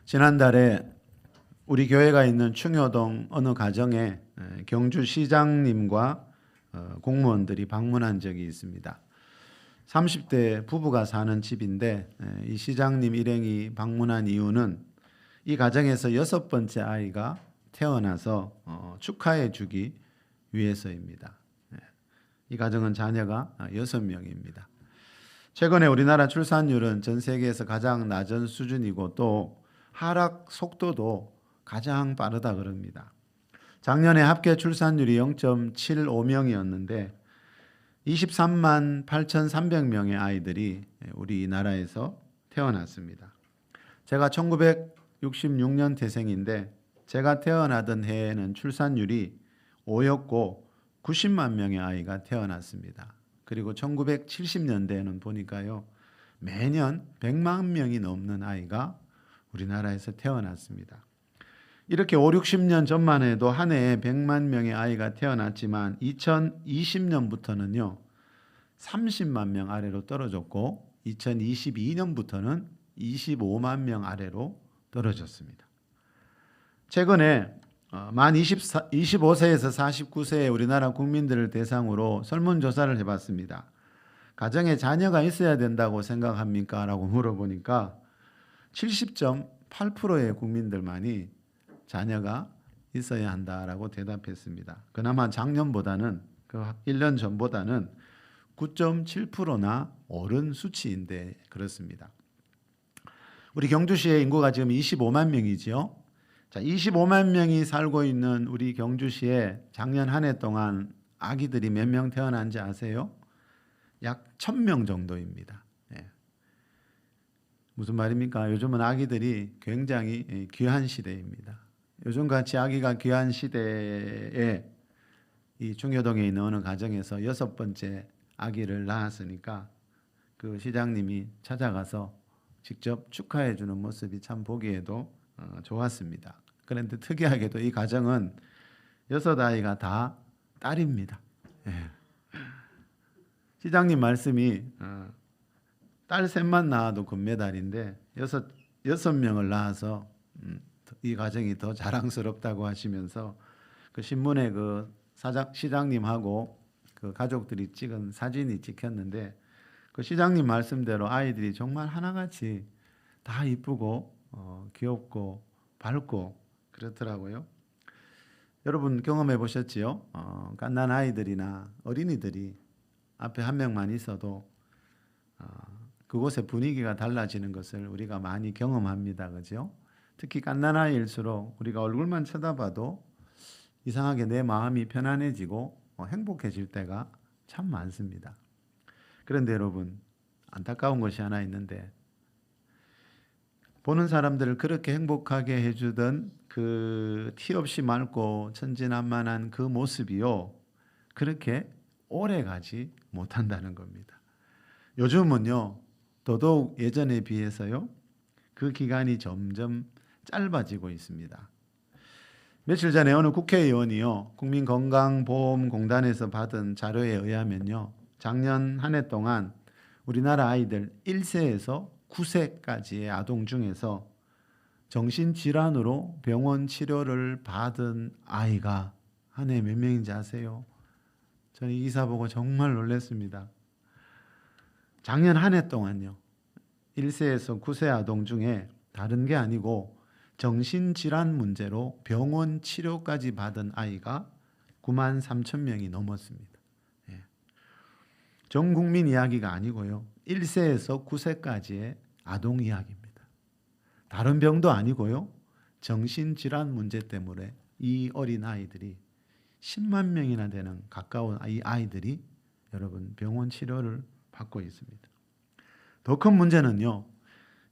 지난달에 우리 교회가 있는 충효동 어느 가정에 경주시장님과 공무원들이 방문한 적이 있습니다. 30대 부부가 사는 집인데 이 시장님 일행이 방문한 이유는 이 가정에서 6번째 아이가 태어나서 축하해 주기 위해서입니다. 이 가정은 자녀가 6명입니다. 최근에 우리나라 출산율은 전 세계에서 가장 낮은 수준이고 또 하락 속도도 가장 빠르다 그럽니다. 작년에 합계 출산율이 0.75명이었는데 23만 8,300명의 아이들이 우리나라에서 태어났습니다. 제가 1966년 태생인데 제가 태어나던 해에는 출산율이 5였고 90만 명의 아이가 태어났습니다. 그리고 1970년대에는 보니까요, 매년 100만 명이 넘는 아이가 우리나라에서 태어났습니다. 이렇게 5, 60년 전만 해도 한 해에 100만 명의 아이가 태어났지만 2020년부터는요 30만 명 아래로 떨어졌고 2022년부터는 25만 명 아래로 떨어졌습니다. 최근에 만 25세에서 49세의 우리나라 국민들을 대상으로 설문조사를 해봤습니다. 가정에 자녀가 있어야 된다고 생각합니까? 라고 물어보니까 70.8%의 국민들만이 자녀가 있어야 한다라고 대답했습니다. 그나마 작년보다는 그 1년 전보다는 9.7%나 오른 수치인데 그렇습니다. 우리 경주시의 인구가 지금 25만 명이지요. 자, 25만 명이 살고 있는 우리 경주시에 작년 한 해 동안 아기들이 몇 명 태어난지 아세요? 약 1,000명 정도입니다. 무슨 말입니까? 요즘은 아기들이 굉장히 귀한 시대입니다. 요즘같이 아기가 귀한 시대에 이 충효동에 있는 어느 가정에서 6번째 아기를 낳았으니까 그 시장님이 찾아가서 직접 축하해 주는 모습이 참 보기에도 좋았습니다. 그런데 특이하게도 이 가정은 6아이가 다 딸입니다. 시장님 말씀이 딸 셋만 낳아도 금메달인데 6명을 낳아서 이 가정이 더 자랑스럽다고 하시면서 그 신문에 그 시장님하고 그 가족들이 찍은 사진이 찍혔는데 그 시장님 말씀대로 아이들이 정말 하나같이 다 이쁘고 귀엽고 밝고 그렇더라고요. 여러분 경험해 보셨지요? 갓난 아이들이나 어린이들이 앞에 한 명만 있어도 그곳의 분위기가 달라지는 것을 우리가 많이 경험합니다. 그죠? 특히 갓난아이일수록 우리가 얼굴만 쳐다봐도 이상하게 내 마음이 편안해지고 행복해질 때가 참 많습니다. 그런데 여러분 안타까운 것이 하나 있는데 보는 사람들을 그렇게 행복하게 해주던 그 티 없이 맑고 천진난만한 그 모습이요 그렇게 오래 가지 못한다는 겁니다. 요즘은요 더더욱 예전에 비해서요 그 기간이 점점 짧아지고 있습니다. 며칠 전에 어느 국회의원이요 국민건강보험공단에서 받은 자료에 의하면요 작년 한 해 동안 우리나라 아이들 1세에서 9세까지의 아동 중에서 정신질환으로 병원 치료를 받은 아이가 한 해 몇 명인지 아세요? 저는 이 기사 보고 정말 놀랐습니다. 작년 한 해 동안요 1세에서 9세 아동 중에 다른 게 아니고 정신질환 문제로 병원 치료까지 받은 아이가 9만 3천 명이 넘었습니다. 전 국민 이야기가 아니고요 1세에서 9세까지의 아동 이야기입니다. 다른 병도 아니고요 정신질환 문제 때문에 이 어린 아이들이 10만 명이나 되는 가까운 이 아이들이 여러분 병원 치료를 받고 있습니다. 더 큰 문제는요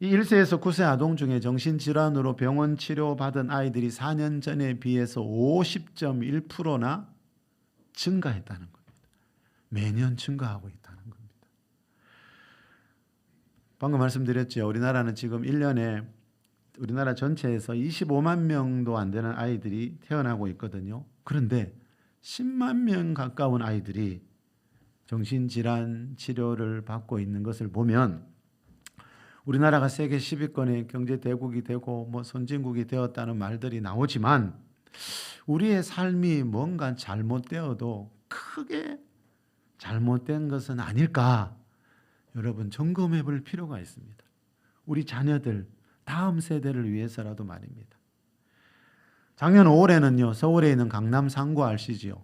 이 1세에서 9세 아동 중에 정신질환으로 병원 치료받은 아이들이 4년 전에 비해서 50.1%나 증가했다는 겁니다. 매년 증가하고 있다는 겁니다. 방금 말씀드렸죠. 우리나라는 지금 1년에 우리나라 전체에서 25만 명도 안 되는 아이들이 태어나고 있거든요. 그런데 10만 명 가까운 아이들이 정신질환 치료를 받고 있는 것을 보면 우리나라가 세계 10위권의 경제 대국이 되고 뭐 선진국이 되었다는 말들이 나오지만 우리의 삶이 뭔가 잘못되어도 크게 잘못된 것은 아닐까? 여러분 점검해 볼 필요가 있습니다. 우리 자녀들, 다음 세대를 위해서라도 말입니다. 작년 5월에는요, 서울에 있는 강남 상구 아시지요?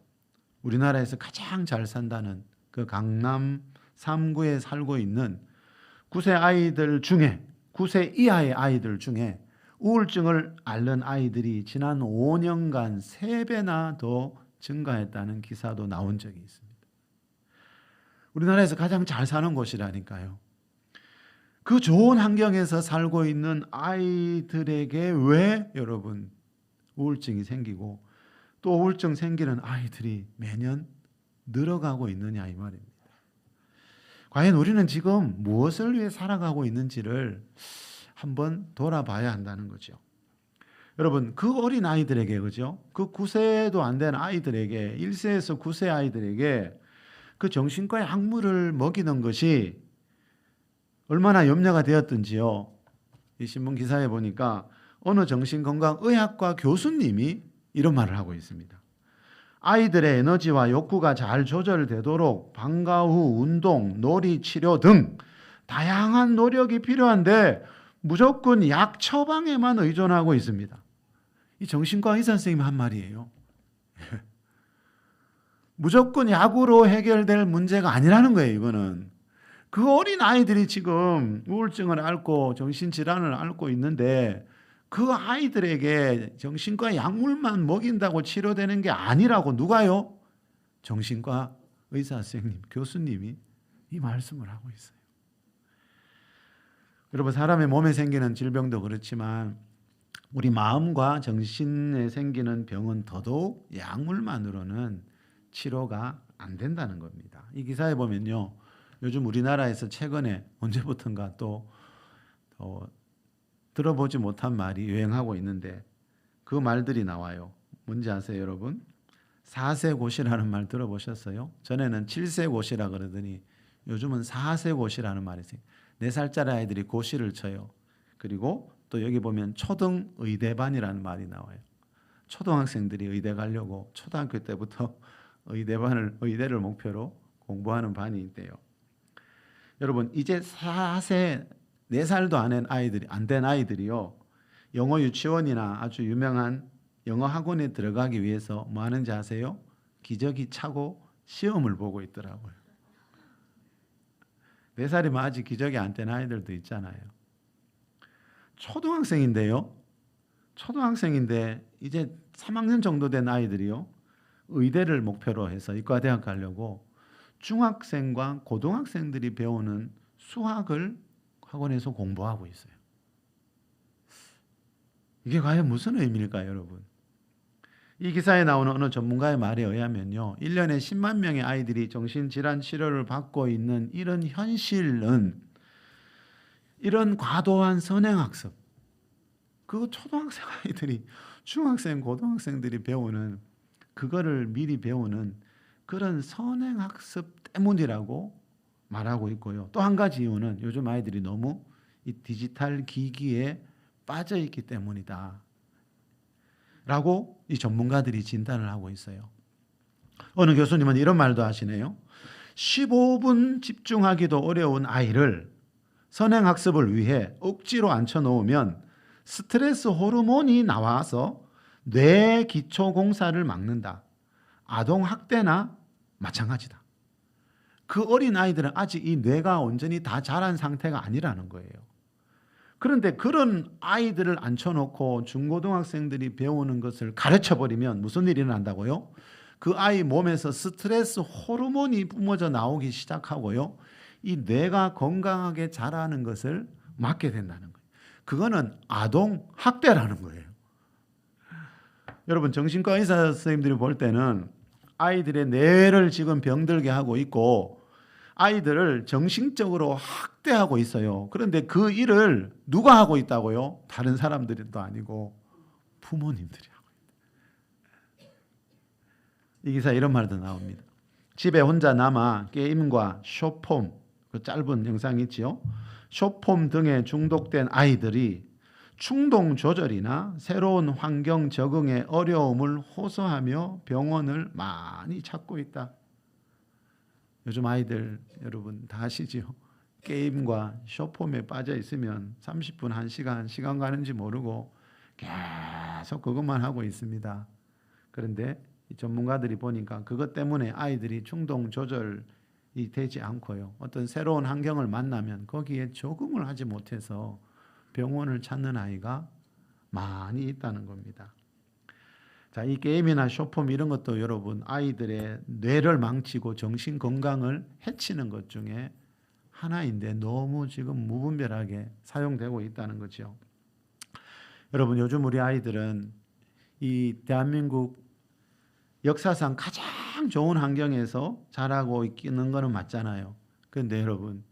우리나라에서 가장 잘 산다는 그 강남 3구에 살고 있는 9세 아이들 중에 9세 이하의 아이들 중에 우울증을 앓는 아이들이 지난 5년간 3배나 더 증가했다는 기사도 나온 적이 있습니다. 우리나라에서 가장 잘 사는 곳이라니까요. 그 좋은 환경에서 살고 있는 아이들에게 왜 여러분 우울증이 생기고 또 우울증 생기는 아이들이 매년 늘어가고 있느냐 이 말입니다. 과연 우리는 지금 무엇을 위해 살아가고 있는지를 한번 돌아봐야 한다는 거죠. 여러분 그 어린 아이들에게 그죠? 그 9세도 안 된 아이들에게 1세에서 9세 아이들에게 그 정신과 약물을 먹이는 것이 얼마나 염려가 되었던지요. 이 신문 기사에 보니까 어느 정신건강의학과 교수님이 이런 말을 하고 있습니다. 아이들의 에너지와 욕구가 잘 조절되도록 방과 후 운동, 놀이, 치료 등 다양한 노력이 필요한데 무조건 약 처방에만 의존하고 있습니다. 이 정신과 의사 선생님이 한 말이에요. 무조건 약으로 해결될 문제가 아니라는 거예요. 이거는 그 어린 아이들이 지금 우울증을 앓고 정신질환을 앓고 있는데 그 아이들에게 정신과 약물만 먹인다고 치료되는 게 아니라고 누가요? 정신과 의사 선생님, 교수님이 이 말씀을 하고 있어요. 여러분 사람의 몸에 생기는 질병도 그렇지만 우리 마음과 정신에 생기는 병은 더더욱 약물만으로는 치료가 안 된다는 겁니다. 이 기사에 보면요. 요즘 우리나라에서 최근에 언제부턴가 또 들어보지 못한 말이 유행하고 있는데 그 말들이 나와요. 뭔지 아세요, 여러분? 4세 고시라는 말 들어보셨어요? 전에는 7세 고시라 그러더니 요즘은 4세 고시라는 말이 있어요. 4살짜리 아이들이 고시를 쳐요. 그리고 또 여기 보면 초등 의대반이라는 말이 나와요. 초등학생들이 의대 가려고 초등학교 때부터 의대를 목표로 공부하는 반이 있대요. 여러분 이제 4세 4살도 안 된 아이들이요. 영어 유치원이나 아주 유명한 영어 학원에 들어가기 위해서 뭐 하는지 아세요? 기저귀 차고 시험을 보고 있더라고요. 4살이면 아직 기저귀 안 뗀 아이들도 있잖아요. 초등학생인데 이제 3학년 정도 된 아이들이요. 의대를 목표로 해서 이과대학 가려고 중학생과 고등학생들이 배우는 수학을 학원에서 공부하고 있어요. 이게 과연 무슨 의미일까요, 여러분? 이 기사에 나오는 어느 전문가의 말에 의하면요. 1년에 10만 명의 아이들이 정신질환 치료를 받고 있는 이런 현실은 이런 과도한 선행학습, 그 초등학생 아이들이 중학생, 고등학생들이 배우는 그거를 미리 배우는 그런 선행학습 때문이라고 말하고 있고요. 또 한 가지 이유는 요즘 아이들이 너무 이 디지털 기기에 빠져 있기 때문이다 라고 이 전문가들이 진단을 하고 있어요. 어느 교수님은 이런 말도 하시네요. 15분 집중하기도 어려운 아이를 선행학습을 위해 억지로 앉혀놓으면 스트레스 호르몬이 나와서 뇌 기초 공사를 막는다. 아동학대나 마찬가지다. 그 어린 아이들은 아직 이 뇌가 온전히 다 자란 상태가 아니라는 거예요. 그런데 그런 아이들을 앉혀놓고 중고등학생들이 배우는 것을 가르쳐버리면 무슨 일이 난다고요? 그 아이 몸에서 스트레스 호르몬이 뿜어져 나오기 시작하고요. 이 뇌가 건강하게 자라는 것을 막게 된다는 거예요. 그거는 아동학대라는 거예요. 여러분 정신과 의사 선생님들이 볼 때는 아이들의 뇌를 지금 병들게 하고 있고 아이들을 정신적으로 학대하고 있어요. 그런데 그 일을 누가 하고 있다고요? 다른 사람들도 아니고 부모님들이 하고 있다. 이 기사에 이런 말도 나옵니다. 집에 혼자 남아 게임과 숏폼, 그 짧은 영상이 있지요. 쇼폼 등에 중독된 아이들이 충동 조절이나 새로운 환경 적응에 어려움을 호소하며 병원을 많이 찾고 있다. 요즘 아이들 여러분 다 아시죠? 게임과 쇼폼에 빠져 있으면 30분, 1시간, 시간 가는지 모르고 계속 그것만 하고 있습니다. 그런데 전문가들이 보니까 그것 때문에 아이들이 충동 조절이 되지 않고요. 어떤 새로운 환경을 만나면 거기에 적응을 하지 못해서 병원을 찾는 아이가 많이 있다는 겁니다. 자, 이 게임이나 쇼폼 이런 것도 여러분 아이들의 뇌를 망치고 정신 건강을 해치는 것 중에 하나인데 너무 지금 무분별하게 사용되고 있다는 거죠. 여러분 요즘 우리 아이들은 이 대한민국 역사상 가장 좋은 환경에서 자라고 있는 거는 맞잖아요. 그런데 여러분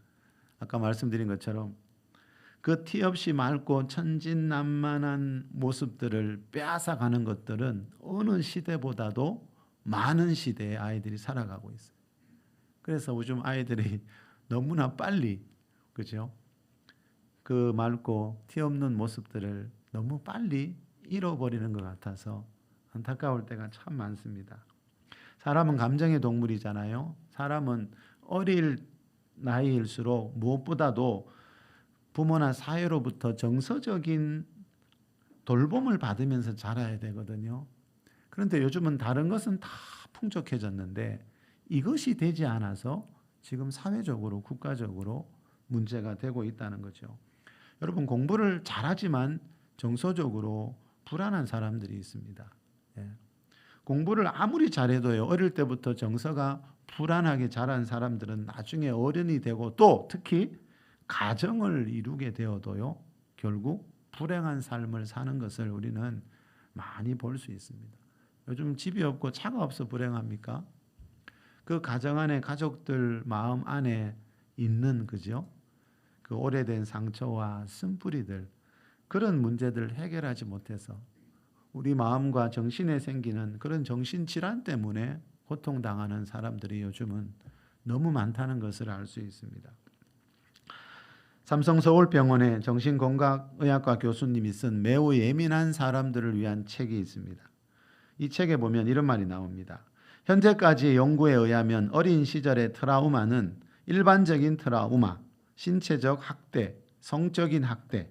아까 말씀드린 것처럼 그 티 없이 맑고 천진난만한 모습들을 빼앗아가는 것들은 어느 시대보다도 많은 시대에 아이들이 살아가고 있어요. 그래서 요즘 아이들이 너무나 빨리 그죠? 그 맑고 티 없는 모습들을 너무 빨리 잃어버리는 것 같아서 안타까울 때가 참 많습니다. 사람은 감정의 동물이잖아요. 사람은 어릴 나이일수록 무엇보다도 부모나 사회로부터 정서적인 돌봄을 받으면서 자라야 되거든요. 그런데 요즘은 다른 것은 다 풍족해졌는데 이것이 되지 않아서 지금 사회적으로 국가적으로 문제가 되고 있다는 거죠. 여러분 공부를 잘하지만 정서적으로 불안한 사람들이 있습니다. 예. 공부를 아무리 잘해도요. 어릴 때부터 정서가 불안하게 자란 사람들은 나중에 어른이 되고 또 특히 가정을 이루게 되어도요. 결국 불행한 삶을 사는 것을 우리는 많이 볼 수 있습니다. 요즘 집이 없고 차가 없어 불행합니까? 그 가정 안에 가족들 마음 안에 있는 그죠? 그 오래된 상처와 쓴뿌리들 그런 문제들을 해결하지 못해서 우리 마음과 정신에 생기는 그런 정신질환 때문에 고통당하는 사람들이 요즘은 너무 많다는 것을 알 수 있습니다. 삼성서울병원의 정신건강의학과 교수님이 쓴 매우 예민한 사람들을 위한 책이 있습니다. 이 책에 보면 이런 말이 나옵니다. 현재까지의 연구에 의하면 어린 시절의 트라우마는 일반적인 트라우마, 신체적 학대, 성적인 학대,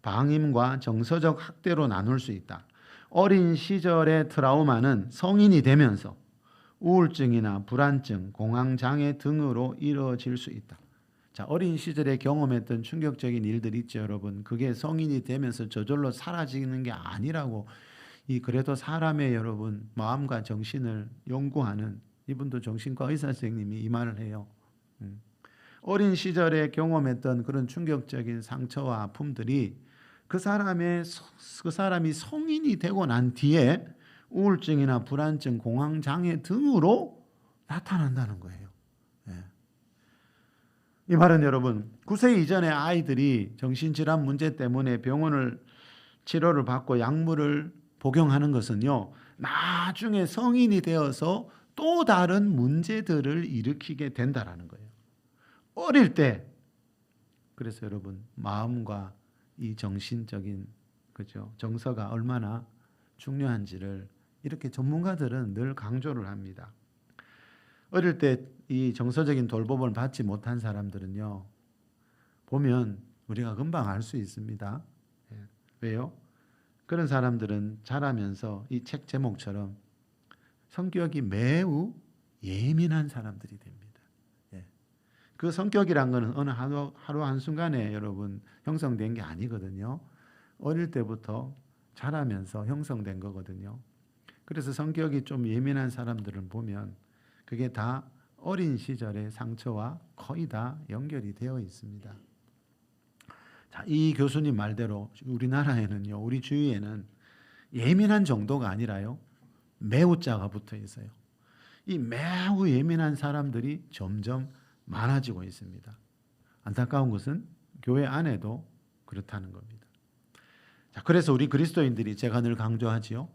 방임과 정서적 학대로 나눌 수 있다. 어린 시절의 트라우마는 성인이 되면서 우울증이나 불안증, 공황장애 등으로 이루어질 수 있다. 자, 어린 시절에 경험했던 충격적인 일들 있죠, 여러분. 그게 성인이 되면서 저절로 사라지는 게 아니라고 그래도 사람의 여러분 마음과 정신을 연구하는 이분도 정신과 의사 선생님이 이 말을 해요. 어린 시절에 경험했던 그런 충격적인 상처와 아픔들이 그 사람이 성인이 되고 난 뒤에 우울증이나 불안증, 공황장애 등으로 나타난다는 거예요. 예. 이 말은 여러분 9세 이전의 아이들이 정신질환 문제 때문에 병원을 치료를 받고 약물을 복용하는 것은요. 나중에 성인이 되어서 또 다른 문제들을 일으키게 된다라는 거예요. 어릴 때 그래서 여러분 마음과 이 정신적인 그죠 정서가 얼마나 중요한지를 이렇게 전문가들은 늘 강조를 합니다. 어릴 때 이 정서적인 돌봄을 받지 못한 사람들은요 보면 우리가 금방 알 수 있습니다. 왜요? 그런 사람들은 자라면서 이 책 제목처럼 성격이 매우 예민한 사람들이 됩니다. 그 성격이란 것은 어느 하루 한순간에 여러분 형성된 게 아니거든요. 어릴 때부터 자라면서 형성된 거거든요. 그래서 성격이 좀 예민한 사람들을 보면 그게 다 어린 시절의 상처와 거의 다 연결이 되어 있습니다. 자, 이 교수님 말대로 우리나라에는요, 우리 주위에는 예민한 정도가 아니라요, 매우 자가 붙어 있어요. 이 매우 예민한 사람들이 점점 많아지고 있습니다. 안타까운 것은 교회 안에도 그렇다는 겁니다. 자, 그래서 우리 그리스도인들이 제가 늘 강조하지요.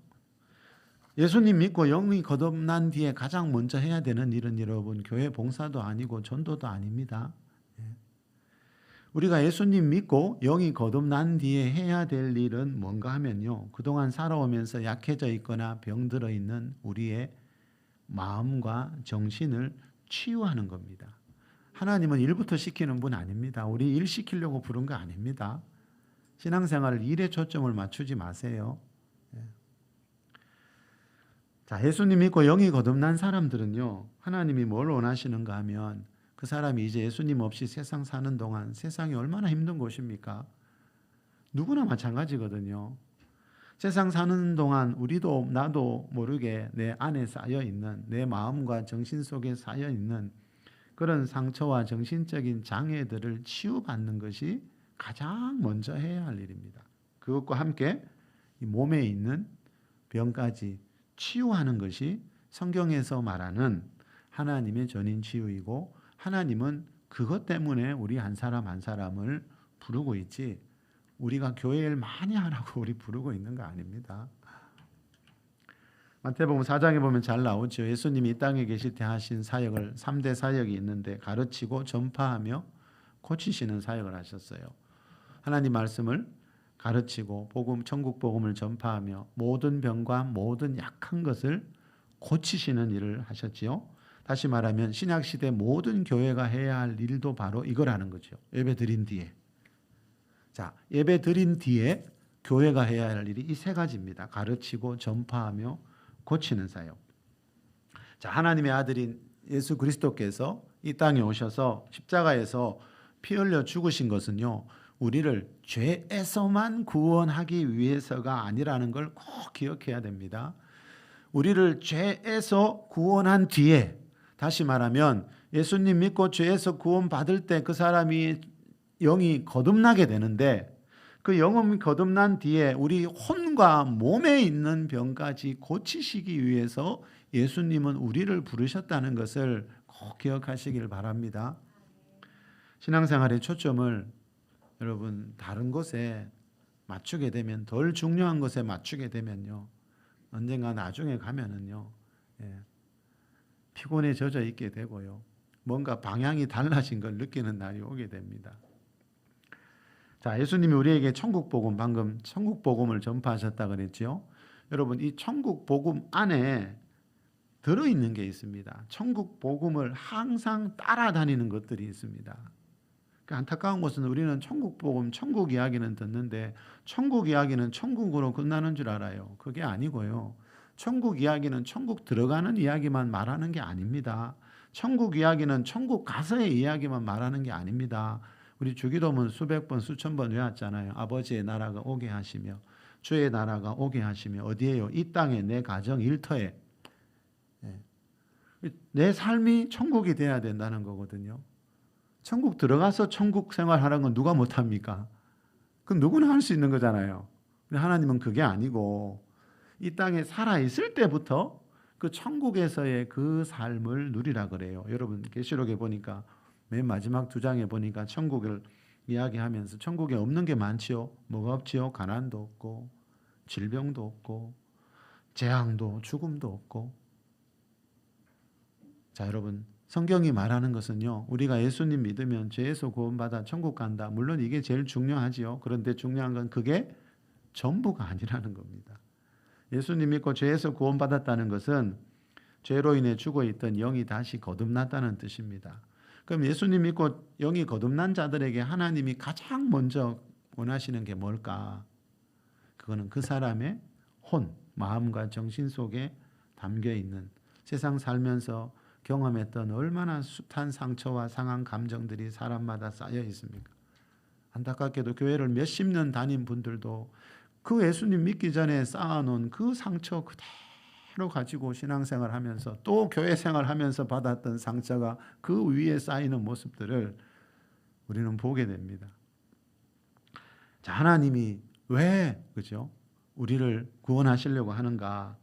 예수님 믿고 영이 거듭난 뒤에 가장 먼저 해야 되는 일은 여러분 교회 봉사도 아니고 전도도 아닙니다. 우리가 예수님 믿고 영이 거듭난 뒤에 해야 될 일은 뭔가 하면요, 그동안 살아오면서 약해져 있거나 병들어 있는 우리의 마음과 정신을 치유하는 겁니다. 하나님은 일부터 시키는 분 아닙니다. 우리 일 시키려고 부른 거 아닙니다. 신앙생활을 일에 초점을 맞추지 마세요. 자, 예수님 믿고 영이 거듭난 사람들은요, 하나님이 뭘 원하시는가 하면 그 사람이 이제 예수님 없이 세상 사는 동안 세상이 얼마나 힘든 곳입니까? 누구나 마찬가지거든요. 세상 사는 동안 우리도 나도 모르게 내 안에 쌓여 있는, 내 마음과 정신 속에 쌓여 있는 그런 상처와 정신적인 장애들을 치유받는 것이 가장 먼저 해야 할 일입니다. 그것과 함께 이 몸에 있는 병까지 치유하는 것이 성경에서 말하는 하나님의 전인 치유이고, 하나님은 그것 때문에 우리 한 사람 한 사람을 부르고 있지, 우리가 교회를 많이 하라고 우리 부르고 있는 거 아닙니다. 마태복음 4장에 보면 잘 나오죠. 예수님이 이 땅에 계실 때 하신 사역을 3대 사역이 있는데, 가르치고 전파하며 고치시는 사역을 하셨어요. 하나님 말씀을 가르치고 천국 복음을 전파하며 모든 병과 모든 약한 것을 고치시는 일을 하셨지요. 다시 말하면 신약 시대 모든 교회가 해야 할 일도 바로 이걸 하는 거죠. 예배 드린 뒤에. 자, 예배 드린 뒤에 교회가 해야 할 일이 이 세 가지입니다. 가르치고 전파하며 고치는 사역. 자, 하나님의 아들인 예수 그리스도께서 이 땅에 오셔서 십자가에서 피 흘려 죽으신 것은요, 우리를 죄에서만 구원하기 위해서가 아니라는 걸 꼭 기억해야 됩니다. 우리를 죄에서 구원한 뒤에, 다시 말하면 예수님 믿고 죄에서 구원받을 때 그 사람이 영이 거듭나게 되는데, 그 영이 거듭난 뒤에 우리 혼과 몸에 있는 병까지 고치시기 위해서 예수님은 우리를 부르셨다는 것을 꼭 기억하시길 바랍니다. 신앙생활의 초점을 여러분 다른 곳에 맞추게 되면, 덜 중요한 것에 맞추게 되면요, 언젠가 나중에 가면은요, 피곤에 젖어 있게 되고요, 뭔가 방향이 달라진 걸 느끼는 날이 오게 됩니다. 자, 예수님이 우리에게 천국 복음, 방금 천국 복음을 전파하셨다 그랬죠. 여러분, 이 천국 복음 안에 들어 있는 게 있습니다. 천국 복음을 항상 따라다니는 것들이 있습니다. 그 안타까운 것은 우리는 천국 복음, 천국 이야기는 듣는데 천국 이야기는 천국으로 끝나는 줄 알아요. 그게 아니고요. 천국 이야기는 천국 들어가는 이야기만 말하는 게 아닙니다. 천국 이야기는 천국 가서의 이야기만 말하는 게 아닙니다. 우리 주기도문 수백 번, 수천 번 외웠잖아요. 아버지의 나라가 오게 하시며 주의 나라가 오게 하시며, 어디에요? 이 땅에, 내 가정 일터에. 내 삶이 천국이 돼야 된다는 거거든요. 천국 들어가서 천국 생활하라는 건 누가 못합니까? 그건 누구나 할 수 있는 거잖아요. 근데 하나님은 그게 아니고 이 땅에 살아있을 때부터 그 천국에서의 그 삶을 누리라 그래요. 여러분, 계시록에 보니까 맨 마지막 2장에 보니까 천국을 이야기하면서 천국에 없는 게 많지요. 뭐가 없지요? 가난도 없고 질병도 없고 재앙도 죽음도 없고. 자, 여러분, 성경이 말하는 것은요, 우리가 예수님 믿으면 죄에서 구원받아 천국 간다. 물론 이게 제일 중요하지요. 그런데 중요한 건 그게 전부가 아니라는 겁니다. 예수님 믿고 죄에서 구원받았다는 것은 죄로 인해 죽어있던 영이 다시 거듭났다는 뜻입니다. 그럼 예수님 믿고 영이 거듭난 자들에게 하나님이 가장 먼저 원하시는 게 뭘까? 그거는 그 사람의 혼, 마음과 정신 속에 담겨있는, 세상 살면서 경험했던 얼마나 숱한 상처와 상한 감정들이 사람마다 쌓여 있습니까? 안타깝게도 교회를 몇십 년 다닌 분들도 그 예수님 믿기 전에 쌓아놓은 그 상처 그대로 가지고 신앙생활 하면서, 또 교회 생활하면서 받았던 상처가 그 위에 쌓이는 모습들을 우리는 보게 됩니다. 자, 하나님이 왜, 그죠? 우리를 구원하시려고 하는가?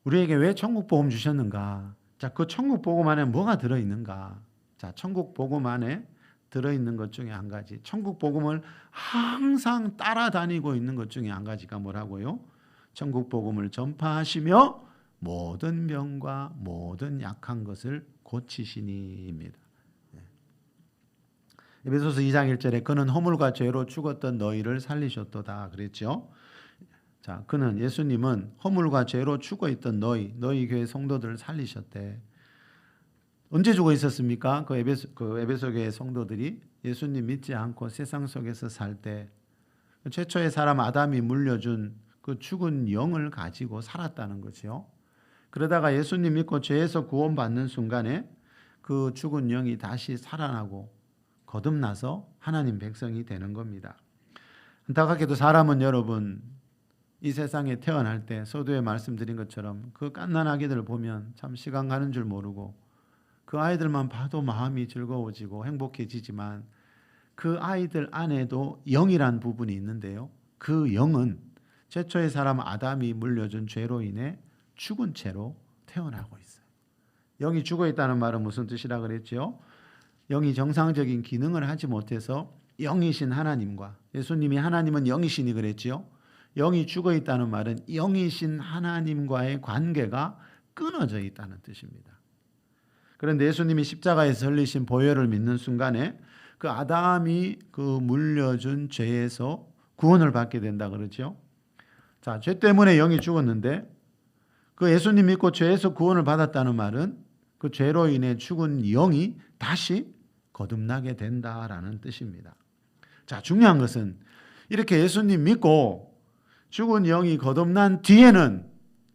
우리에게 왜 천국 복음 주셨는가? 자, 그 천국 복음 안에 뭐가 들어있는가? 자, 천국 복음 안에 들어있는 것 중에 한 가지, 천국 복음을 항상 따라다니고 있는 것 중에 한 가지가 뭐라고요? 천국 복음을 전파하시며 모든 병과 모든 약한 것을 고치시니입니다. 에베소서 2장 1절에 그는 허물과 죄로 죽었던 너희를 살리셨도다 그랬죠. 자, 그는 예수님은 허물과 죄로 죽어 있던 너희 교회 성도들을 살리셨대. 언제 죽어 있었습니까? 그 에베소 교회 성도들이 예수님 믿지 않고 세상 속에서 살 때 최초의 사람 아담이 물려준 그 죽은 영을 가지고 살았다는 거죠. 그러다가 예수님 믿고 죄에서 구원받는 순간에 그 죽은 영이 다시 살아나고 거듭나서 하나님 백성이 되는 겁니다. 안타깝게도 사람은 여러분 이 세상에 태어날 때 서두에 말씀드린 것처럼 그 갓난 아기들 보면 참 시간 가는 줄 모르고 그 아이들만 봐도 마음이 즐거워지고 행복해지지만 그 아이들 안에도 영이란 부분이 있는데요. 그 영은 최초의 사람 아담이 물려준 죄로 인해 죽은 채로 태어나고 있어요. 영이 죽어 있다는 말은 무슨 뜻이라 그랬죠? 영이 정상적인 기능을 하지 못해서 영이신 하나님과 예수님이 하나님은 영이시니 그랬지요. 영이 죽어 있다는 말은 영이신 하나님과의 관계가 끊어져 있다는 뜻입니다. 그런데 예수님이 십자가에서 흘리신 보혈을 믿는 순간에 그 아담이 그 물려준 죄에서 구원을 받게 된다 그러죠. 자, 죄 때문에 영이 죽었는데 그 예수님 믿고 죄에서 구원을 받았다는 말은 그 죄로 인해 죽은 영이 다시 거듭나게 된다라는 뜻입니다. 자, 중요한 것은 이렇게 예수님 믿고 죽은 영이 거듭난 뒤에는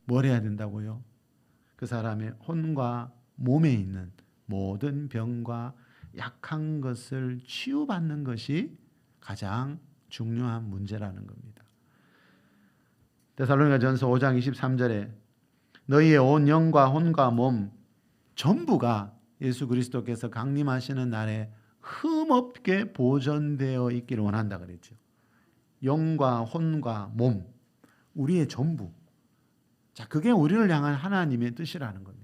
뭘 해야 된다고요? 그 사람의 혼과 몸에 있는 모든 병과 약한 것을 치유받는 것이 가장 중요한 문제라는 겁니다. 데살로니가전서 5장 23절에 너희의 온 영과 혼과 몸 전부가 예수 그리스도께서 강림하시는 날에 흠없게 보존되어 있기를 원한다 그랬죠. 영과 혼과 몸, 우리의 전부. 자, 그게 우리를 향한 하나님의 뜻이라는 겁니다.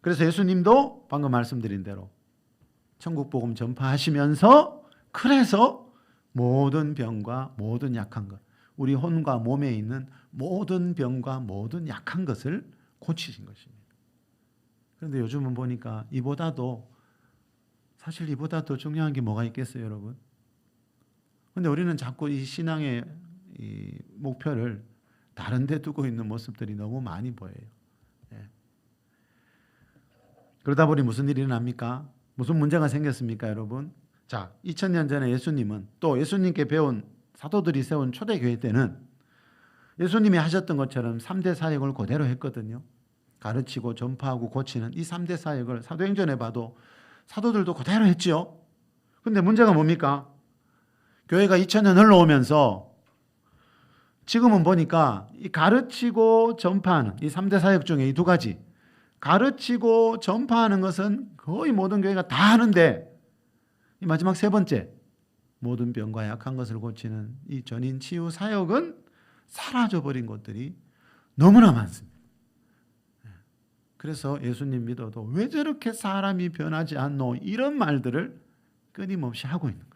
그래서 예수님도 방금 말씀드린 대로 천국 복음 전파하시면서 그래서 모든 병과 모든 약한 것, 우리 혼과 몸에 있는 모든 병과 모든 약한 것을 고치신 것입니다. 그런데 요즘은 보니까 사실 이보다 더 중요한 게 뭐가 있겠어요, 여러분? 그런데 우리는 자꾸 이 신앙의 이 목표를 다른 데 두고 있는 모습들이 너무 많이 보여요. 예. 그러다 보니 무슨 일이 일어납니까? 무슨 문제가 생겼습니까, 여러분? 자, 2000년 전에 예수님은 또 예수님께 배운 사도들이 세운 초대교회 때는 예수님이 하셨던 것처럼 3대 사역을 그대로 했거든요. 가르치고 전파하고 고치는 이 3대 사역을 사도행전에 봐도 사도들도 그대로 했죠. 그런데 문제가 뭡니까? 교회가 2000년 흘러오면서 지금은 보니까 이 가르치고 전파하는 이 3대 사역 중에 이 두 가지, 가르치고 전파하는 것은 거의 모든 교회가 다 하는데 이 마지막 세 번째, 모든 병과 약한 것을 고치는 이 전인 치유 사역은 사라져버린 것들이 너무나 많습니다. 그래서 예수님 믿어도 왜 저렇게 사람이 변하지 않노? 이런 말들을 끊임없이 하고 있는 겁니다.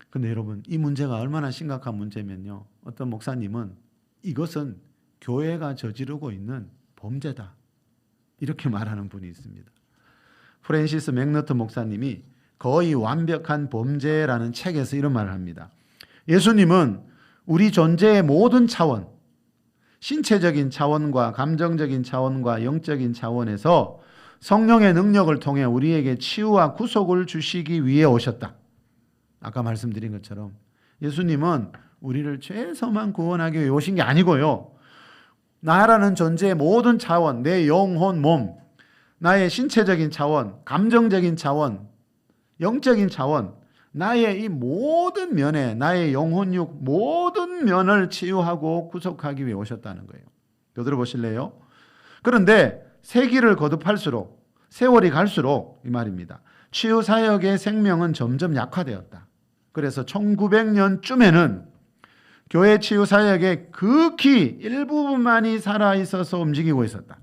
그런데 여러분, 이 문제가 얼마나 심각한 문제면요, 어떤 목사님은 이것은 교회가 저지르고 있는 범죄다 이렇게 말하는 분이 있습니다. 프랜시스 맥너트 목사님이 거의 완벽한 범죄라는 책에서 이런 말을 합니다. 예수님은 우리 존재의 모든 차원, 신체적인 차원과 감정적인 차원과 영적인 차원에서 성령의 능력을 통해 우리에게 치유와 구속을 주시기 위해 오셨다. 아까 말씀드린 것처럼 예수님은 우리를 죄에서만 구원하기 위해 오신 게 아니고요, 나라는 존재의 모든 차원, 내 영혼, 몸, 나의 신체적인 차원, 감정적인 차원, 영적인 차원, 나의 이 모든 면에 나의 영혼육 모든 면을 치유하고 구속하기 위해 오셨다는 거예요. 들어보실래요? 그런데 세기를 거듭할수록, 세월이 갈수록 이 말입니다. 치유 사역의 생명은 점점 약화되었다. 그래서 1900년쯤에는 교회 치유 사역의 극히 일부분만이 살아있어서 움직이고 있었다.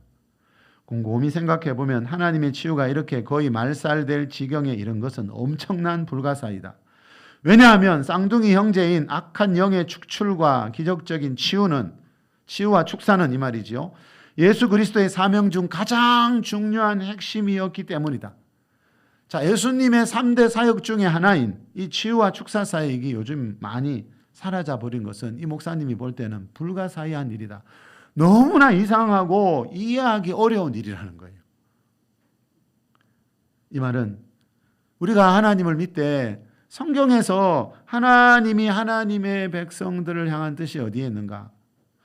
곰곰이 생각해 보면 하나님의 치유가 이렇게 거의 말살될 지경에 이른 것은 엄청난 불가사이다. 왜냐하면 쌍둥이 형제인 악한 영의 축출과 기적적인 치유와 축사는 이 말이지요, 예수 그리스도의 사명 중 가장 중요한 핵심이었기 때문이다. 자, 예수님의 3대 사역 중에 하나인 이 치유와 축사 사역이 요즘 많이 사라져 버린 것은 이 목사님이 볼 때는 불가사의한 일이다. 너무나 이상하고 이해하기 어려운 일이라는 거예요. 이 말은 우리가 하나님을 믿되 성경에서 하나님이 하나님의 백성들을 향한 뜻이 어디에 있는가?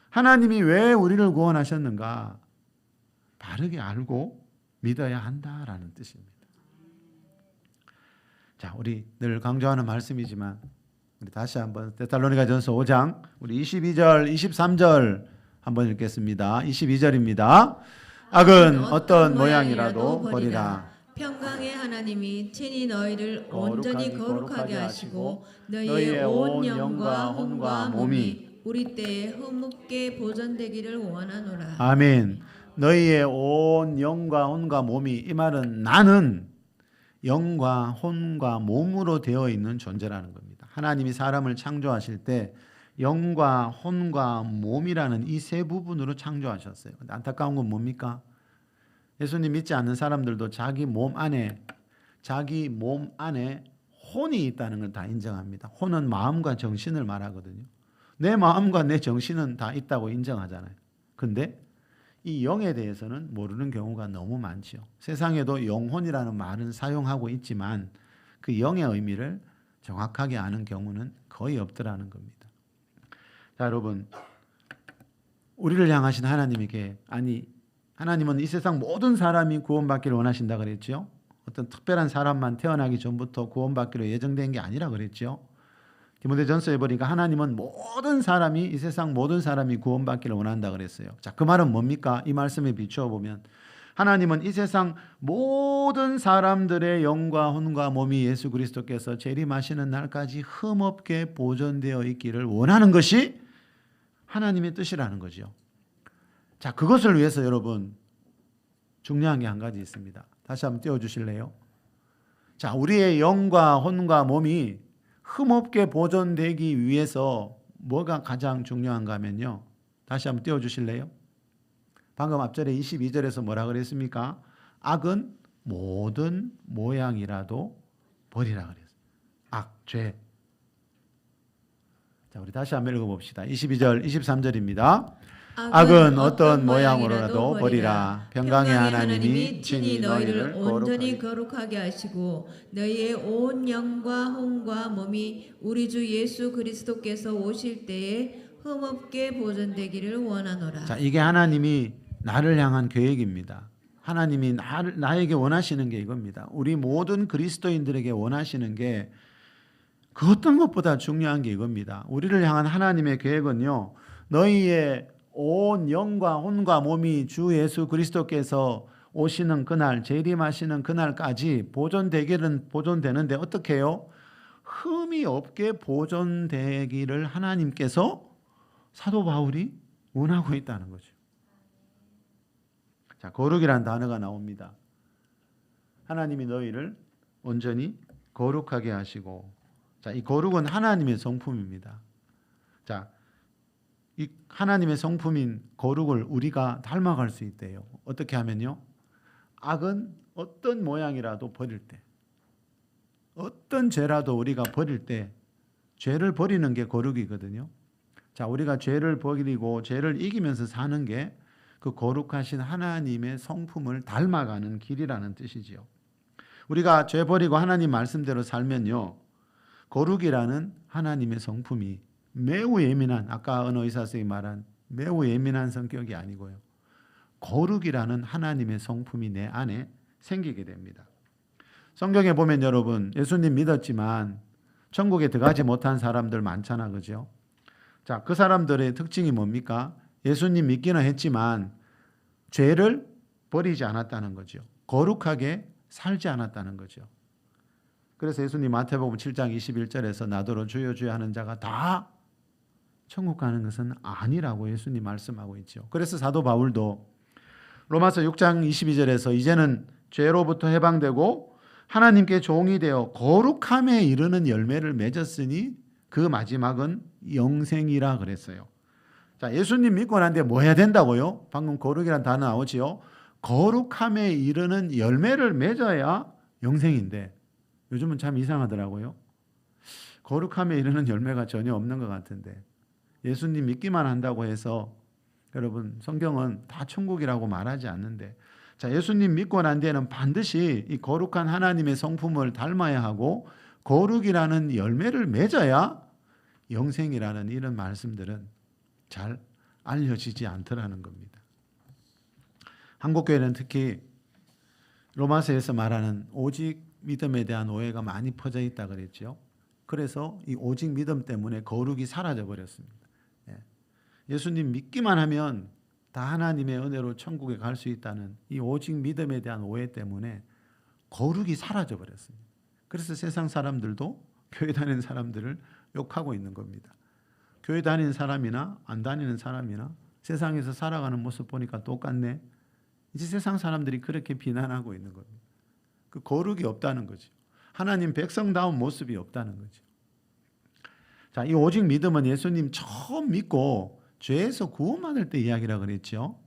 하나님이 왜 우리를 구원하셨는가? 바르게 알고 믿어야 한다라는 뜻입니다. 자, 우리 늘 강조하는 말씀이지만 우리 다시 한번 데살로니가전서 5장 우리 22절, 23절 한번 읽겠습니다. 22절입니다. 악은 어떤 모양이라도 버리라. 평강의 하나님이 친히 너희를 온전히 거룩하게 하시고 너희의 온 영과 혼과 몸이 우리 때에 흠없게 보존되기를 원하노라. 아멘. 너희의 온 영과 혼과 몸이, 이 말은 나는 영과 혼과 몸으로 되어 있는 존재라는 겁니다. 하나님이 사람을 창조하실 때 영과 혼과 몸이라는 이 세 부분으로 창조하셨어요. 근데 안타까운 건 뭡니까? 예수님 믿지 않는 사람들도 자기 몸 안에 혼이 있다는 걸 다 인정합니다. 혼은 마음과 정신을 말하거든요. 내 마음과 내 정신은 다 있다고 인정하잖아요. 근데 이 영에 대해서는 모르는 경우가 너무 많죠. 세상에도 영혼이라는 말은 사용하고 있지만 그 영의 의미를 정확하게 아는 경우는 거의 없더라는 겁니다. 자, 여러분, 우리를 향하신 하나님에게, 하나님은 이 세상 모든 사람이 구원받기를 원하신다 그랬죠. 어떤 특별한 사람만 태어나기 전부터 구원받기로 예정된 게 아니라 그랬죠. 디모데전서에 보니까 하나님은 모든 사람이, 이 세상 모든 사람이 구원받기를 원한다 그랬어요. 자, 그 말은 뭡니까? 이 말씀에 비추어 보면 하나님은 이 세상 모든 사람들의 영과 혼과 몸이 예수 그리스도께서 재림하시는 날까지 흠없게 보존되어 있기를 원하는 것이 하나님의 뜻이라는 거죠. 자, 그것을 위해서 여러분 중요한 게 한 가지 있습니다. 다시 한번 띄워주실래요? 자, 우리의 영과 혼과 몸이 흠없게 보존되기 위해서 뭐가 가장 중요한가 하면요. 다시 한번 띄워주실래요? 방금 앞절에 22절에서 뭐라 그랬습니까? 악은 모든 모양이라도 버리라 그랬어요. 악, 죄. 자, 우리 다시 한번 읽어봅시다. 22절, 23절입니다. 악은 어떤 모양으로라도 버리라. 평강의 하나님이 친히 너희를 온전히 거룩하게 하시고 너희의 온 영과 혼과 몸이 우리 주 예수 그리스도께서 오실 때에 흠없게 보존되기를 원하노라. 자, 이게 하나님이 나를 향한 계획입니다. 하나님이 나에게 원하시는 게 이겁니다. 우리 모든 그리스도인들에게 원하시는 게 그 어떤 것보다 중요한 게 이겁니다. 우리를 향한 하나님의 계획은요, 너희의 온 영과 혼과 몸이 주 예수 그리스도께서 오시는 그날, 재림하시는 그날까지 보존되는데 어떻게 해요? 흠이 없게 보존되기를 하나님께서 사도 바울이 원하고 있다는 거죠. 자, 거룩이라는 단어가 나옵니다. 하나님이 너희를 온전히 거룩하게 하시고, 자, 이 거룩은 하나님의 성품입니다. 자, 이 하나님의 성품인 거룩을 우리가 닮아갈 수 있대요. 어떻게 하면요? 악은 어떤 모양이라도 버릴 때, 어떤 죄라도 우리가 버릴 때, 죄를 버리는 게 거룩이거든요. 자, 우리가 죄를 버리고 죄를 이기면서 사는 게 그 거룩하신 하나님의 성품을 닮아가는 길이라는 뜻이지요. 우리가 죄 버리고 하나님 말씀대로 살면요, 거룩이라는 하나님의 성품이 매우 예민한, 아까 어느 의사 선생님이 말한 매우 예민한 성격이 아니고요, 거룩이라는 하나님의 성품이 내 안에 생기게 됩니다. 성경에 보면 여러분, 예수님 믿었지만 천국에 들어가지 못한 사람들 많잖아, 그죠? 자, 그 사람들의 특징이 뭡니까? 예수님 믿기는 했지만 죄를 버리지 않았다는 거죠. 거룩하게 살지 않았다는 거죠. 그래서 예수님 마태복음 7장 21절에서 나더러 주여 주여 하는 자가 다 천국 가는 것은 아니라고 예수님 말씀하고 있죠. 그래서 사도 바울도 로마서 6장 22절에서 이제는 죄로부터 해방되고 하나님께 종이 되어 거룩함에 이르는 열매를 맺었으니 그 마지막은 영생이라 그랬어요. 자, 예수님 믿고 난 뒤에 뭐 해야 된다고요? 방금 거룩이란 단어 나오지요. 거룩함에 이르는 열매를 맺어야 영생인데 요즘은 참 이상하더라고요. 거룩함에 이르는 열매가 전혀 없는 것 같은데 예수님 믿기만 한다고 해서 여러분 성경은 다 천국이라고 말하지 않는데 자, 예수님 믿고 난 뒤에는 반드시 이 거룩한 하나님의 성품을 닮아야 하고 거룩이라는 열매를 맺어야 영생이라는 이런 말씀들은 잘 알려지지 않더라는 겁니다. 한국교회는 특히 로마서에서 말하는 오직 믿음에 대한 오해가 많이 퍼져 있다 그랬죠. 그래서 이 오직 믿음 때문에 거룩이 사라져 버렸습니다. 예수님 믿기만 하면 다 하나님의 은혜로 천국에 갈 수 있다는 이 오직 믿음에 대한 오해 때문에 거룩이 사라져 버렸습니다. 그래서 세상 사람들도 교회 다니는 사람들을 욕하고 있는 겁니다. 교회 다니는 사람이나 안 다니는 사람이나 세상에서 살아가는 모습 보니까 똑같네. 이제 세상 사람들이 그렇게 비난하고 있는 겁니다. 그 거룩이 없다는 거죠. 하나님 백성다운 모습이 없다는 거죠. 자, 이 오직 믿음은 예수님 처음 믿고 죄에서 구원받을 때 이야기라 그랬죠.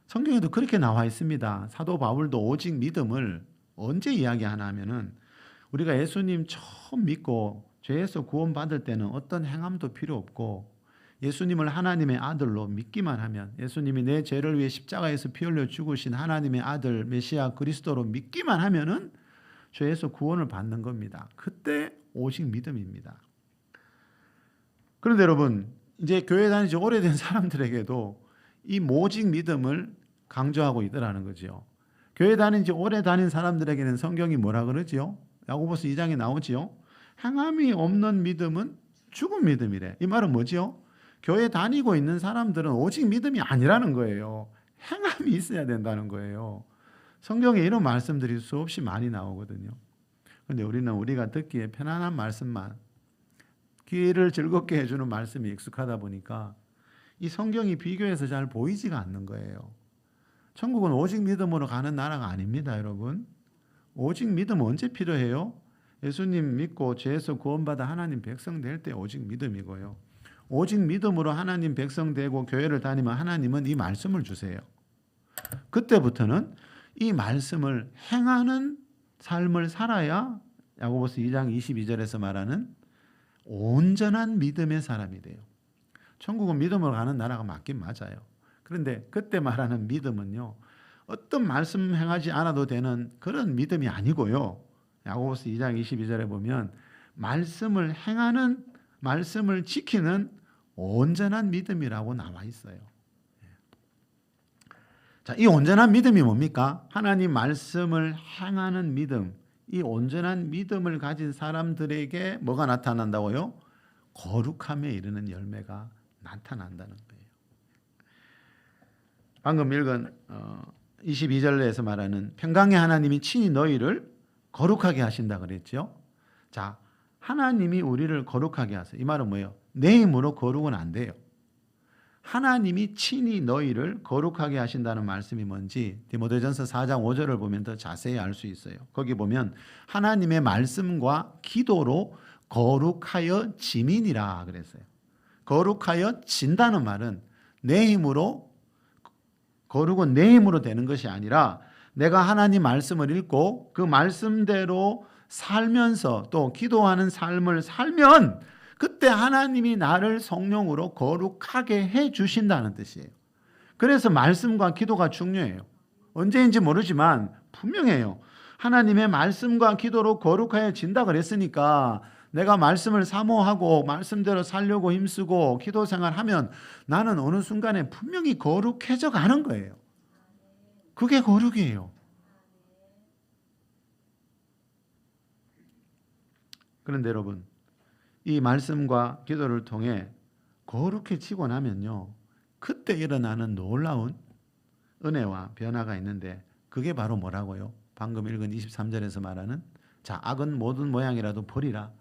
성경에도 그렇게 나와 있습니다. 사도 바울도 오직 믿음을 언제 이야기하나 하면은 우리가 예수님 처음 믿고 죄에서 구원받을 때는 어떤 행함도 필요 없고 예수님을 하나님의 아들로 믿기만 하면 예수님이 내 죄를 위해 십자가에서 피 흘려 죽으신 하나님의 아들 메시아 그리스도로 믿기만 하면은 죄에서 구원을 받는 겁니다. 그때 오직 믿음입니다. 그런데 여러분 이제 교회 다니지 오래된 사람들에게도 이 오직 믿음을 강조하고 있더라는 거죠. 교회 다니지 오래 다닌 사람들에게는 성경이 뭐라 그러지요? 야고보서 2장에 나오지요. 행함이 없는 믿음은 죽은 믿음이래. 이 말은 뭐지요? 교회 다니고 있는 사람들은 오직 믿음이 아니라는 거예요. 행함이 있어야 된다는 거예요. 성경에 이런 말씀들이 수없이 많이 나오거든요. 그런데 우리는 우리가 듣기에 편안한 말씀만 귀를 즐겁게 해주는 말씀이 익숙하다 보니까 이 성경이 비교해서 잘 보이지가 않는 거예요. 천국은 오직 믿음으로 가는 나라가 아닙니다, 여러분. 오직 믿음 언제 필요해요? 예수님 믿고 죄에서 구원받아 하나님 백성 될 때 오직 믿음이고요. 오직 믿음으로 하나님 백성 되고 교회를 다니면 하나님은 이 말씀을 주세요. 그때부터는 이 말씀을 행하는 삶을 살아야 야고보서 2장 22절에서 말하는 온전한 믿음의 사람이 돼요. 천국은 믿음으로 가는 나라가 맞긴 맞아요. 그런데 그때 말하는 믿음은요. 어떤 말씀 행하지 않아도 되는 그런 믿음이 아니고요. 야고보서 2장 22절에 보면 말씀을 행하는 말씀을 지키는 온전한 믿음이라고 나와 있어요. 자, 이 온전한 믿음이 뭡니까? 하나님 말씀을 행하는 믿음. 이 온전한 믿음을 가진 사람들에게 뭐가 나타난다고요? 거룩함에 이르는 열매가 나타난다는 거예요. 방금 읽은 22절에서 말하는 평강의 하나님이 친히 너희를 거룩하게 하신다 그랬죠. 자, 하나님이 우리를 거룩하게 하세요. 이 말은 뭐예요? 내 힘으로 거룩은 안 돼요. 하나님이 친히 너희를 거룩하게 하신다는 말씀이 뭔지 디모데전서 4장 5절을 보면 더 자세히 알 수 있어요. 거기 보면 하나님의 말씀과 기도로 거룩하여 지민이라 그랬어요. 거룩하여 진다는 말은 내 힘으로 거룩은 내 힘으로 되는 것이 아니라 내가 하나님 말씀을 읽고 그 말씀대로 살면서 또 기도하는 삶을 살면 그때 하나님이 나를 성령으로 거룩하게 해 주신다는 뜻이에요. 그래서 말씀과 기도가 중요해요. 언제인지 모르지만 분명해요. 하나님의 말씀과 기도로 거룩해진다 그랬으니까 내가 말씀을 사모하고 말씀대로 살려고 힘쓰고 기도 생활하면 나는 어느 순간에 분명히 거룩해져 가는 거예요. 그게 거룩이에요. 그런데 여러분, 이 말씀과 기도를 통해 거룩해지고 나면요, 그때 일어나는 놀라운 은혜와 변화가 있는데 그게 바로 뭐라고요? 방금 읽은 23절에서 말하는 자, 악은 모든 모양이라도 버리라.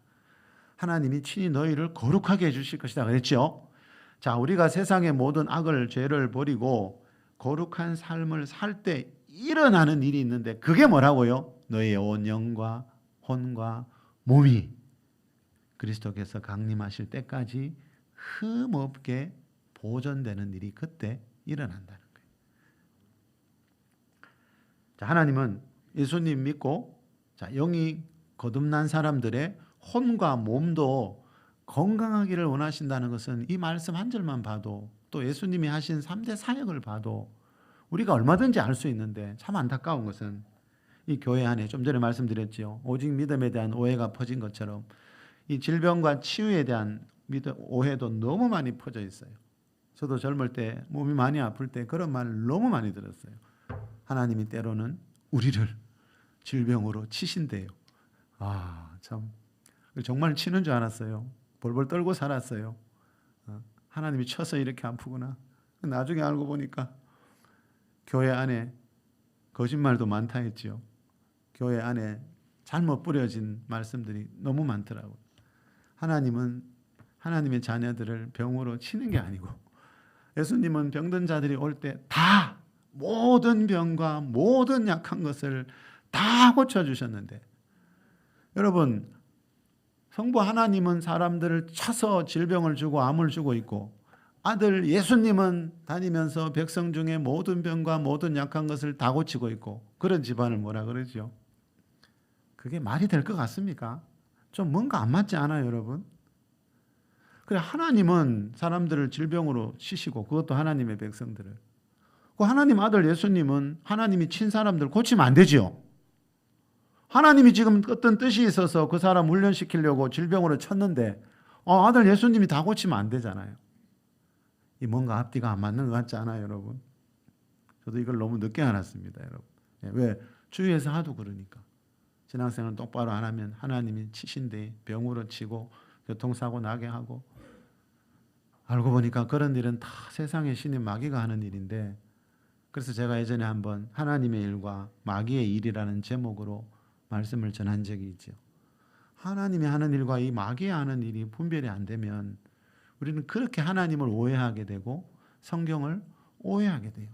하나님이 친히 너희를 거룩하게 해주실 것이다 그랬죠. 자, 우리가 세상의 모든 악을 죄를 버리고 거룩한 삶을 살 때 일어나는 일이 있는데 그게 뭐라고요? 너희의 온 영과 혼과 몸이 그리스도께서 강림하실 때까지 흠없게 보존되는 일이 그때 일어난다는 거예요. 자, 하나님은 예수님 믿고 자, 영이 거듭난 사람들의 혼과 몸도 건강하기를 원하신다는 것은 이 말씀 한 절만 봐도 또 예수님이 하신 3대 사역을 봐도 우리가 얼마든지 알 수 있는데 참 안타까운 것은 이 교회 안에 좀 전에 말씀드렸죠. 오직 믿음에 대한 오해가 퍼진 것처럼 이 질병과 치유에 대한 오해도 너무 많이 퍼져 있어요. 저도 젊을 때 몸이 많이 아플 때 그런 말을 너무 많이 들었어요. 하나님이 때로는 우리를 질병으로 치신대요. 아, 참 정말 치는 줄 알았어요. 벌벌 떨고 살았어요. 하나님이 쳐서 이렇게 아프구나. 나중에 알고 보니까 교회 안에 거짓말도 많다 했지요. 교회 안에 잘못 뿌려진 말씀들이 너무 많더라고요. 하나님은 하나님의 자녀들을 병으로 치는 게 아니고 예수님은 병든 자들이 올 때 다 모든 병과 모든 약한 것을 다 고쳐주셨는데 여러분 성부 하나님은 사람들을 쳐서 질병을 주고 암을 주고 있고 아들 예수님은 다니면서 백성 중에 모든 병과 모든 약한 것을 다 고치고 있고 그런 집안을 뭐라 그러죠? 그게 말이 될 것 같습니까? 좀 뭔가 안 맞지 않아요, 여러분? 그래 하나님은 사람들을 질병으로 치시고 그것도 하나님의 백성들을 그 하나님 아들 예수님은 하나님이 친 사람들 고치면 안 되지요. 하나님이 지금 어떤 뜻이 있어서 그 사람 훈련시키려고 질병으로 쳤는데 아들 예수님이 다 고치면 안 되잖아요. 이 뭔가 앞뒤가 안 맞는 것 같지 않아요, 여러분? 저도 이걸 너무 늦게 알았습니다, 여러분. 왜? 주위에서 하도 그러니까. 신앙생활 똑바로 안 하면 하나님이 치신데 병으로 치고 교통사고 나게 하고 알고 보니까 그런 일은 다 세상의 신인 마귀가 하는 일인데 그래서 제가 예전에 한번 하나님의 일과 마귀의 일이라는 제목으로 말씀을 전한 적이 있죠. 하나님이 하는 일과 이 마귀의 하는 일이 분별이 안 되면 우리는 그렇게 하나님을 오해하게 되고 성경을 오해하게 돼요.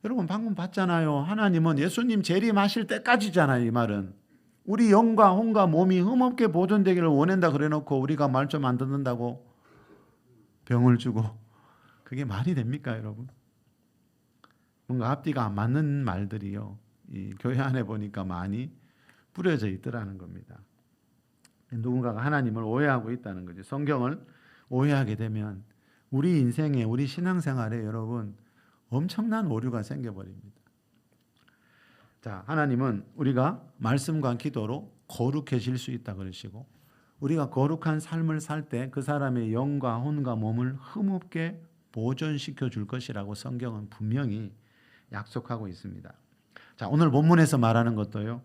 여러분 방금 봤잖아요. 하나님은 예수님 재림하실 때까지잖아요. 이 말은. 우리 영과 혼과 몸이 흠없게 보존되기를 원한다 그래놓고 우리가 말 좀 안 듣는다고 병을 주고 그게 말이 됩니까 여러분? 뭔가 앞뒤가 안 맞는 말들이요. 이 교회 안에 보니까 많이 뿌려져 있더라는 겁니다. 누군가가 하나님을 오해하고 있다는 거죠. 성경을 오해하게 되면 우리 인생에 우리 신앙생활에 여러분 엄청난 오류가 생겨버립니다. 자, 하나님은 우리가 말씀과 기도로 거룩해질 수 있다 그러시고 우리가 거룩한 삶을 살 때 그 사람의 영과 혼과 몸을 흠없게 보존시켜 줄 것이라고 성경은 분명히 약속하고 있습니다. 자, 오늘 본문에서 말하는 것도요.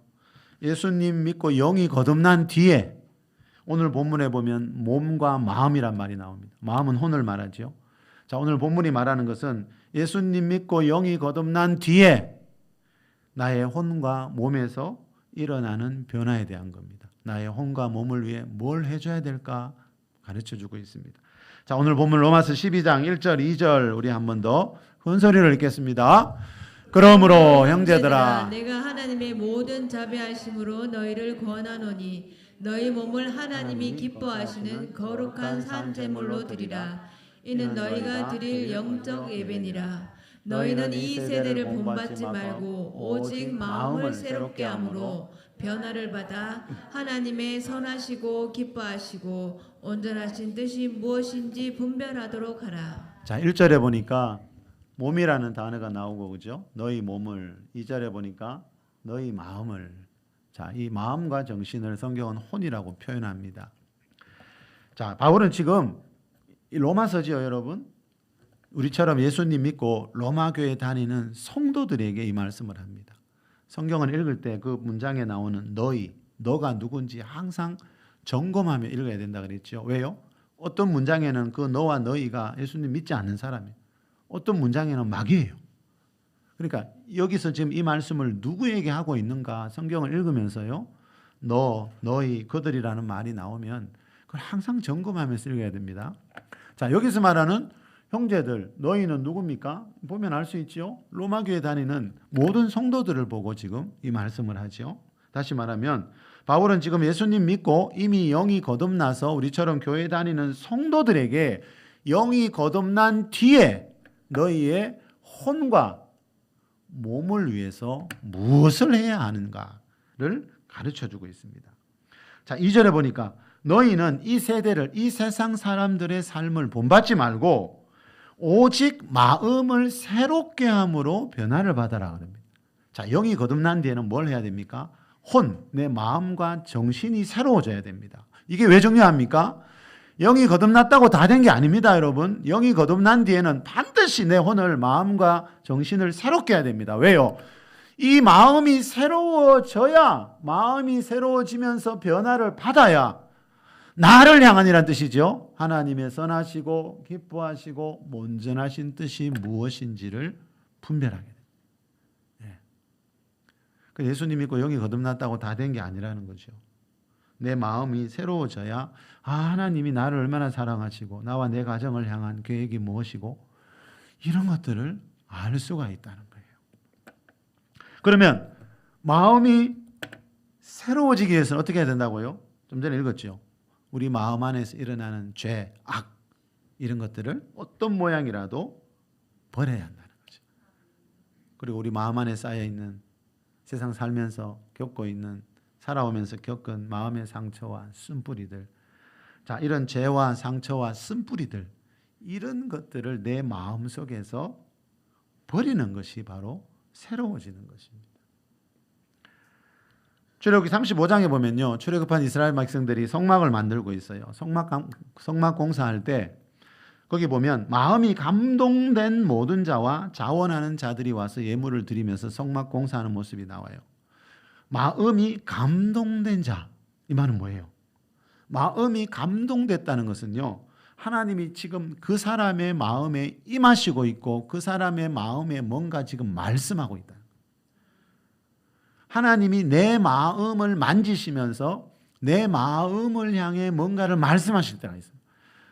예수님 믿고 영이 거듭난 뒤에 오늘 본문에 보면 몸과 마음이란 말이 나옵니다. 마음은 혼을 말하죠. 자, 오늘 본문이 말하는 것은 예수님 믿고 영이 거듭난 뒤에 나의 혼과 몸에서 일어나는 변화에 대한 겁니다. 나의 혼과 몸을 위해 뭘 해줘야 될까 가르쳐주고 있습니다. 자, 오늘 본문 로마서 12장 1절 2절 우리 한 번 더 큰 소리로 읽겠습니다. 그러므로 형제들아 내가 하나님의 모든 자비하심으로 너희를 권하노니 너희 몸을 하나님이 기뻐하시는 거룩한 산 제물로 드리라. 이는 너희가 드릴 영적 예배니라. 너희는 이 세대를 본받지 말고 오직 마음을 새롭게 함으로 변화를 받아 하나님의 선하시고 기뻐하시고 온전하신 뜻이 무엇인지 분별하도록 하라. 자, 1절에 보니까 몸이라는 단어가 나오고 그죠? 너희 몸을 2절에 보니까 너희 마음을 자, 이 마음과 정신을 성경은 혼이라고 표현합니다. 자, 바울은 지금 이 로마서지요, 여러분. 우리처럼 예수님 믿고 로마 교회 다니는 성도들에게 이 말씀을 합니다. 성경을 읽을 때 그 문장에 나오는 너희, 너가 누군지 항상 점검하며 읽어야 된다 그랬죠. 왜요? 어떤 문장에는 그 너와 너희가 예수님 믿지 않는 사람이에요. 어떤 문장에는 마귀예요. 그러니까 여기서 지금 이 말씀을 누구에게 하고 있는가 성경을 읽으면서요. 너, 너희, 그들이라는 말이 나오면 그걸 항상 점검하면서 읽어야 됩니다. 자, 여기서 말하는 형제들, 너희는 누굽니까? 보면 알 수 있죠. 로마 교회 다니는 모든 성도들을 보고 지금 이 말씀을 하죠. 다시 말하면 바울은 지금 예수님 믿고 이미 영이 거듭나서 우리처럼 교회 다니는 성도들에게 영이 거듭난 뒤에 너희의 혼과 몸을 위해서 무엇을 해야 하는가를 가르쳐주고 있습니다. 자, 2절에 보니까 너희는 이 세대를, 이 세상 사람들의 삶을 본받지 말고 오직 마음을 새롭게 함으로 변화를 받아라 그럽니다. 자, 영이 거듭난 뒤에는 뭘 해야 됩니까? 내 마음과 정신이 새로워져야 됩니다. 이게 왜 중요합니까? 영이 거듭났다고 다 된 게 아닙니다, 여러분. 영이 거듭난 뒤에는 반드시 내 혼을, 마음과 정신을 새롭게 해야 됩니다. 왜요? 이 마음이 새로워져야, 마음이 새로워지면서 변화를 받아야 나를 향한이란 뜻이죠. 하나님의 선하시고 기뻐하시고 온전하신 뜻이 무엇인지를 분별하게 됩니다. 예수님 믿고 영이 거듭났다고 다 된 게 아니라는 거죠. 내 마음이 새로워져야 하나님이 나를 얼마나 사랑하시고 나와 내 가정을 향한 계획이 무엇이고 이런 것들을 알 수가 있다는 거예요. 그러면 마음이 새로워지기 위해서는 어떻게 해야 된다고요? 좀 전에 읽었죠. 우리 마음 안에서 일어나는 죄, 악 이런 것들을 어떤 모양이라도 버려야 한다는 거죠. 그리고 우리 마음 안에 쌓여있는 세상 살면서 겪고 있는, 살아오면서 겪은 마음의 상처와 쓴뿌리들, 자, 이런 죄와 상처와 쓴뿌리들, 이런 것들을 내 마음 속에서 버리는 것이 바로 새로워지는 것입니다. 출애굽기 35장에 보면요, 출애굽한 이스라엘 백성들이 성막을 만들고 있어요. 성막 공사할 때 거기 보면 마음이 감동된 모든 자와 자원하는 자들이 와서 예물을 드리면서 성막 공사하는 모습이 나와요. 마음이 감동된 자, 이 말은 뭐예요? 마음이 감동됐다는 것은요, 하나님이 지금 그 사람의 마음에 임하시고 있고 그 사람의 마음에 뭔가 지금 말씀하고 있다. 하나님이 내 마음을 만지시면서 내 마음을 향해 뭔가를 말씀하실 때가 있어요.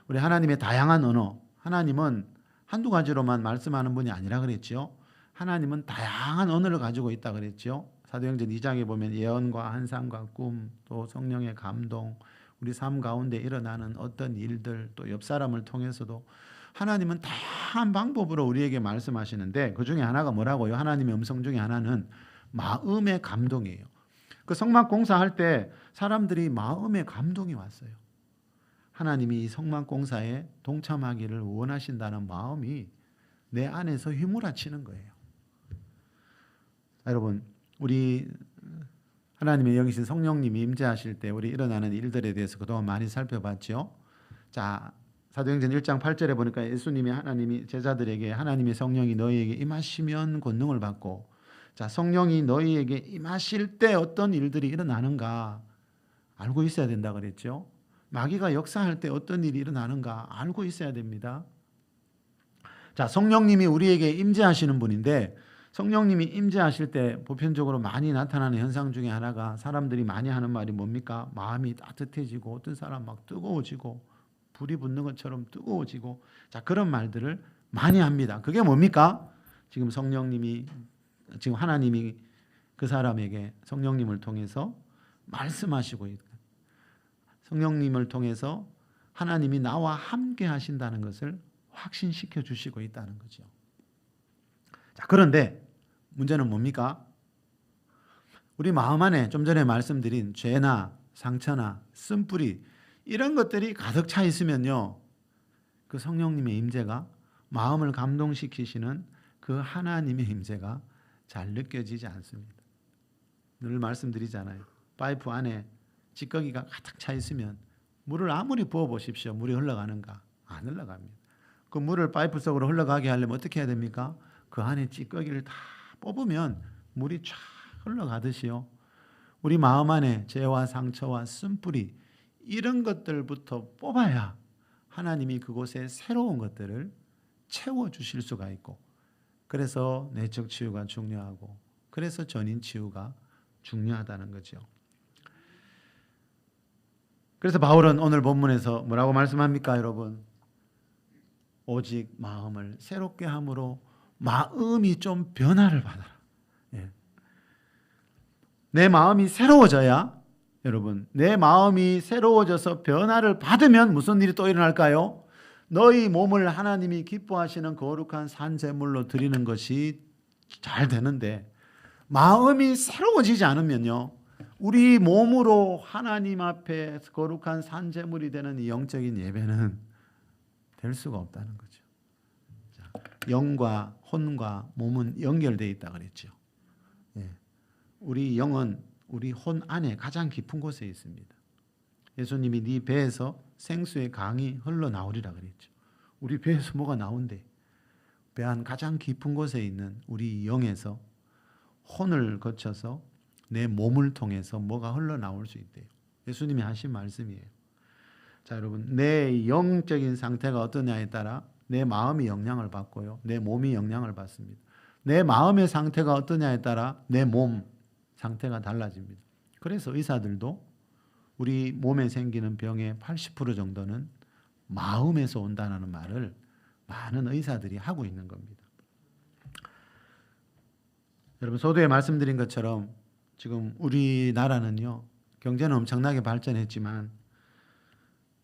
우리 하나님의 다양한 언어, 하나님은 한두 가지로만 말씀하는 분이 아니라 그랬죠. 하나님은 다양한 언어를 가지고 있다 그랬죠. 사도행전 2장에 보면 예언과 환상과 꿈, 또 성령의 감동, 우리 삶 가운데 일어나는 어떤 일들, 또 옆 사람을 통해서도 하나님은 다양한 방법으로 우리에게 말씀하시는데 그 중에 하나가 뭐라고요? 하나님의 음성 중에 하나는 마음의 감동이에요. 그 성막 공사할 때 사람들이 마음의 감동이 왔어요. 하나님이 이 성막 공사에 동참하기를 원하신다는 마음이 내 안에서 휘몰아치는 거예요. 여러분, 우리 하나님의 영이신 성령님이 임재하실 때 우리 일어나는 일들에 대해서 그동안 많이 살펴봤죠. 자, 사도행전 1장 8절에 보니까 예수님이 하나님이 제자들에게 하나님의 성령이 너희에게 임하시면 권능을 받고, 자, 성령이 너희에게 임하실 때 어떤 일들이 일어나는가 알고 있어야 된다 그랬죠. 마귀가 역사할 때 어떤 일이 일어나는가 알고 있어야 됩니다. 자, 성령님이 우리에게 임재하시는 분인데 성령님이 임재하실 때 보편적으로 많이 나타나는 현상 중에 하나가 사람들이 많이 하는 말이 뭡니까? 마음이 따뜻해지고 어떤 사람 막 뜨거워지고 불이 붙는 것처럼 뜨거워지고, 자, 그런 말들을 많이 합니다. 그게 뭡니까? 지금 지금 하나님이 그 사람에게 성령님을 통해서 말씀하시고 있다. 성령님을 통해서 하나님이 나와 함께 하신다는 것을 확신시켜 주시고 있다는 거죠. 자, 그런데 문제는 뭡니까? 우리 마음 안에 좀 전에 말씀드린 죄나 상처나 쓴뿌리 이런 것들이 가득 차 있으면요, 그 성령님의 임재가, 마음을 감동시키시는 그 하나님의 임재가 잘 느껴지지 않습니다. 늘 말씀드리잖아요. 파이프 안에 찌꺼기가 가득 차 있으면 물을 아무리 부어 보십시오. 물이 흘러가는가? 안 흘러갑니다. 그 물을 파이프 속으로 흘러가게 하려면 어떻게 해야 됩니까? 그 안에 찌꺼기를 다 뽑으면 물이 쫙 흘러가듯이요, 우리 마음 안에 죄와 상처와 쓴뿌리 이런 것들부터 뽑아야 하나님이 그곳에 새로운 것들을 채워주실 수가 있고, 그래서 내적 치유가 중요하고, 그래서 전인 치유가 중요하다는 거죠. 그래서 바울은 오늘 본문에서 뭐라고 말씀합니까, 여러분? 오직 마음을 새롭게 함으로 마음이 좀 변화를 받아라. 예. 내 마음이 새로워져야, 여러분, 내 마음이 새로워져서 변화를 받으면 무슨 일이 또 일어날까요? 너희 몸을 하나님이 기뻐하시는 거룩한 산 제물로 드리는 것이 잘 되는데 마음이 새로워지지 않으면요, 우리 몸으로 하나님 앞에 거룩한 산 제물이 되는 이 영적인 예배는 될 수가 없다는 거죠. 영과 혼과 몸은 연결되어 있다 그랬죠. 예. 우리 영은 우리 혼 안에 가장 깊은 곳에 있습니다. 예수님이 네 배에서 생수의 강이 흘러나오리라 그랬죠. 우리 배에서 뭐가 나온대? 배 안 가장 깊은 곳에 있는 우리 영에서 혼을 거쳐서 내 몸을 통해서 뭐가 흘러나올 수 있대요. 예수님이 하신 말씀이에요. 자, 여러분, 내 영적인 상태가 어떠냐에 따라 내 마음이 영향을 받고요, 내 몸이 영향을 받습니다. 내 마음의 상태가 어떠냐에 따라 내 몸 상태가 달라집니다. 그래서 의사들도 우리 몸에 생기는 병의 80% 정도는 마음에서 온다는 말을 많은 의사들이 하고 있는 겁니다. 여러분, 서두에 말씀드린 것처럼 지금 우리나라는요, 경제는 엄청나게 발전했지만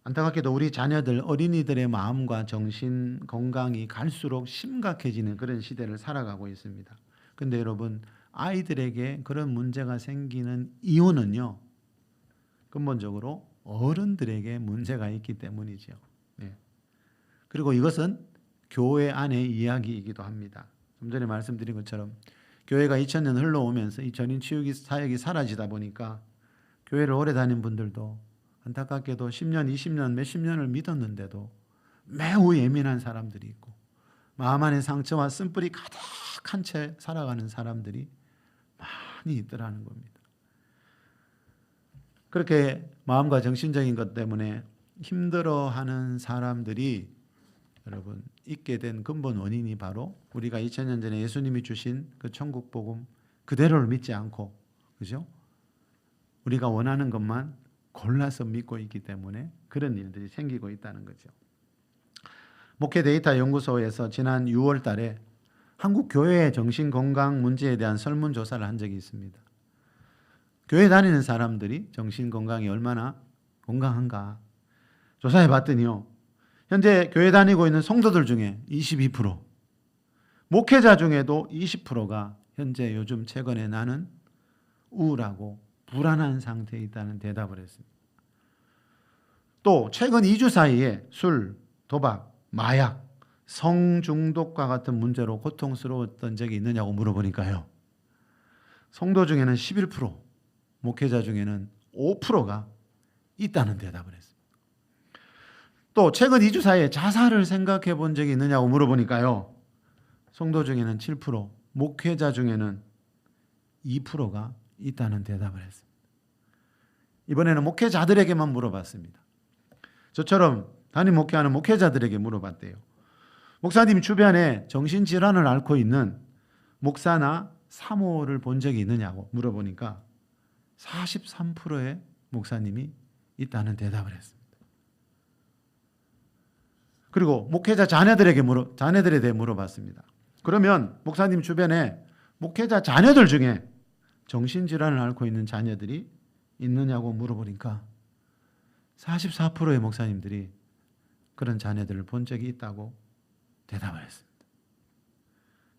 안타깝게도 우리 자녀들, 어린이들의 마음과 정신 건강이 갈수록 심각해지는 그런 시대를 살아가고 있습니다. 근데 여러분, 아이들에게 그런 문제가 생기는 이유는요, 근본적으로 어른들에게 문제가 있기 때문이죠. 네. 그리고 이것은 교회 안의 이야기이기도 합니다. 좀 전에 말씀드린 것처럼 교회가 2000년 흘러오면서 이 전인 치유기 사역이 사라지다 보니까 교회를 오래 다닌 분들도 안타깝게도 10년, 20년, 몇십 년을 믿었는데도 매우 예민한 사람들이 있고 마음 안에 상처와 쓴뿌리 가득한 채 살아가는 사람들이 많이 있더라는 겁니다. 그렇게 마음과 정신적인 것 때문에 힘들어하는 사람들이 여러분 있게 된 근본 원인이 바로 우리가 2000년 전에 예수님이 주신 그 천국 복음 그대로를 믿지 않고, 그죠? 우리가 원하는 것만 골라서 믿고 있기 때문에 그런 일들이 생기고 있다는 거죠. 목회 데이터 연구소에서 지난 6월 달에 한국 교회의 정신 건강 문제에 대한 설문 조사를 한 적이 있습니다. 교회 다니는 사람들이 정신 건강이 얼마나 건강한가 조사해 봤더니요, 현재 교회 다니고 있는 성도들 중에 22%, 목회자 중에도 20%가 현재 요즘 최근에 나는 우울하고 불안한 상태에 있다는 대답을 했습니다. 또 최근 2주 사이에 술, 도박, 마약, 성중독과 같은 문제로 고통스러웠던 적이 있느냐고 물어보니까요, 성도 중에는 11%, 목회자 중에는 5%가 있다는 대답을 했습니다. 또 최근 2주 사이에 자살을 생각해 본 적이 있느냐고 물어보니까요, 성도 중에는 7%, 목회자 중에는 2%가 있다는 대답을 했습니다. 이번에는 목회자들에게만 물어봤습니다. 저처럼 담임 목회하는 목회자들에게 물어봤대요. 목사님 주변에 정신질환을 앓고 있는 목사나 사모를 본 적이 있느냐고 물어보니까 43%의 목사님이 있다는 대답을 했습니다. 그리고 목회자 자녀들에 대해 물어봤습니다. 그러면 목사님 주변에 목회자 자녀들 중에 정신질환을 앓고 있는 자녀들이 있느냐고 물어보니까 44%의 목사님들이 그런 자녀들을 본 적이 있다고 대답을 했습니다.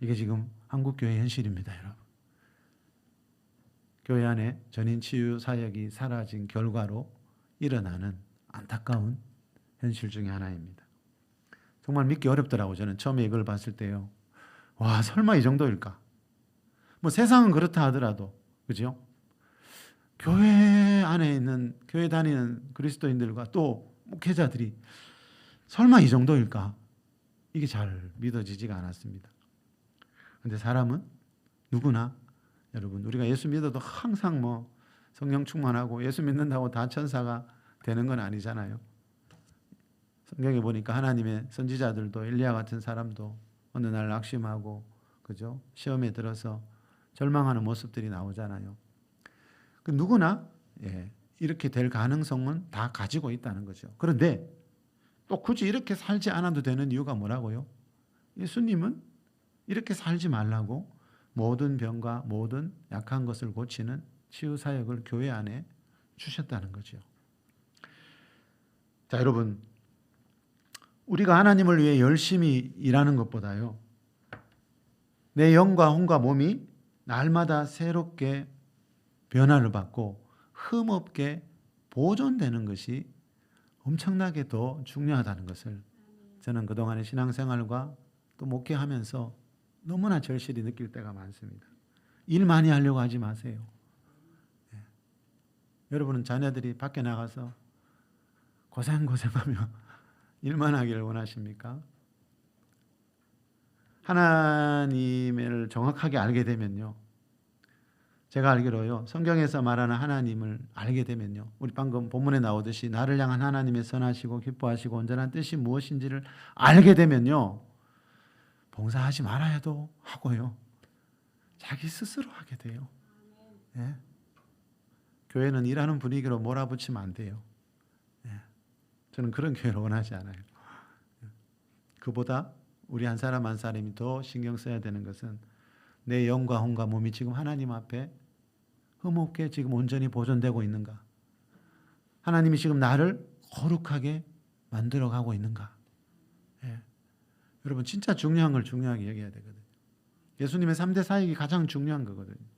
이게 지금 한국교회의 현실입니다, 여러분. 교회 안에 전인 치유 사역이 사라진 결과로 일어나는 안타까운 현실 중에 하나입니다. 정말 믿기 어렵더라고요. 저는 처음에 이걸 봤을 때요, 와, 설마 이 정도일까? 뭐 세상은 그렇다 하더라도, 그죠? 교회 안에 있는, 교회 다니는 그리스도인들과 또 목회자들이 설마 이 정도일까? 이게 잘 믿어지지가 않았습니다. 그런데 사람은 누구나, 여러분, 우리가 예수 믿어도 항상 뭐 성령 충만하고 예수 믿는다고 다 천사가 되는 건 아니잖아요. 성경에 보니까 하나님의 선지자들도 엘리야 같은 사람도 어느 날 낙심하고, 그죠? 시험에 들어서 절망하는 모습들이 나오잖아요. 그 누구나 이렇게 될 가능성은 다 가지고 있다는 거죠. 그런데 또 굳이 이렇게 살지 않아도 되는 이유가 뭐라고요? 예수님은 이렇게 살지 말라고 모든 병과 모든 약한 것을 고치는 치유 사역을 교회 안에 주셨다는 거죠. 자, 여러분, 우리가 하나님을 위해 열심히 일하는 것보다요, 내 영과 혼과 몸이 날마다 새롭게 변화를 받고 흠없게 보존되는 것이 엄청나게 더 중요하다는 것을 저는 그동안의 신앙생활과 또 목회하면서 너무나 절실히 느낄 때가 많습니다. 일 많이 하려고 하지 마세요. 여러분은 자녀들이 밖에 나가서 고생하며 일만 하기를 원하십니까? 하나님을 정확하게 알게 되면요, 제가 알기로요, 성경에서 말하는 하나님을 알게 되면요, 우리 방금 본문에 나오듯이 나를 향한 하나님의 선하시고 기뻐하시고 온전한 뜻이 무엇인지를 알게 되면요, 봉사하지 말아야도 하고요, 자기 스스로 하게 돼요. 예? 교회는 일하는 분위기로 몰아붙이면 안 돼요. 예. 저는 그런 교회를 원하지 않아요. 그보다 우리 한 사람 한 사람이 더 신경 써야 되는 것은 내 영과 혼과 몸이 지금 하나님 앞에 흠없게 지금 온전히 보존되고 있는가? 하나님이 지금 나를 거룩하게 만들어가고 있는가? 예. 여러분 진짜 중요한 걸 중요하게 여겨야 되거든요. 예수님의 3대 사역이 가장 중요한 거거든요.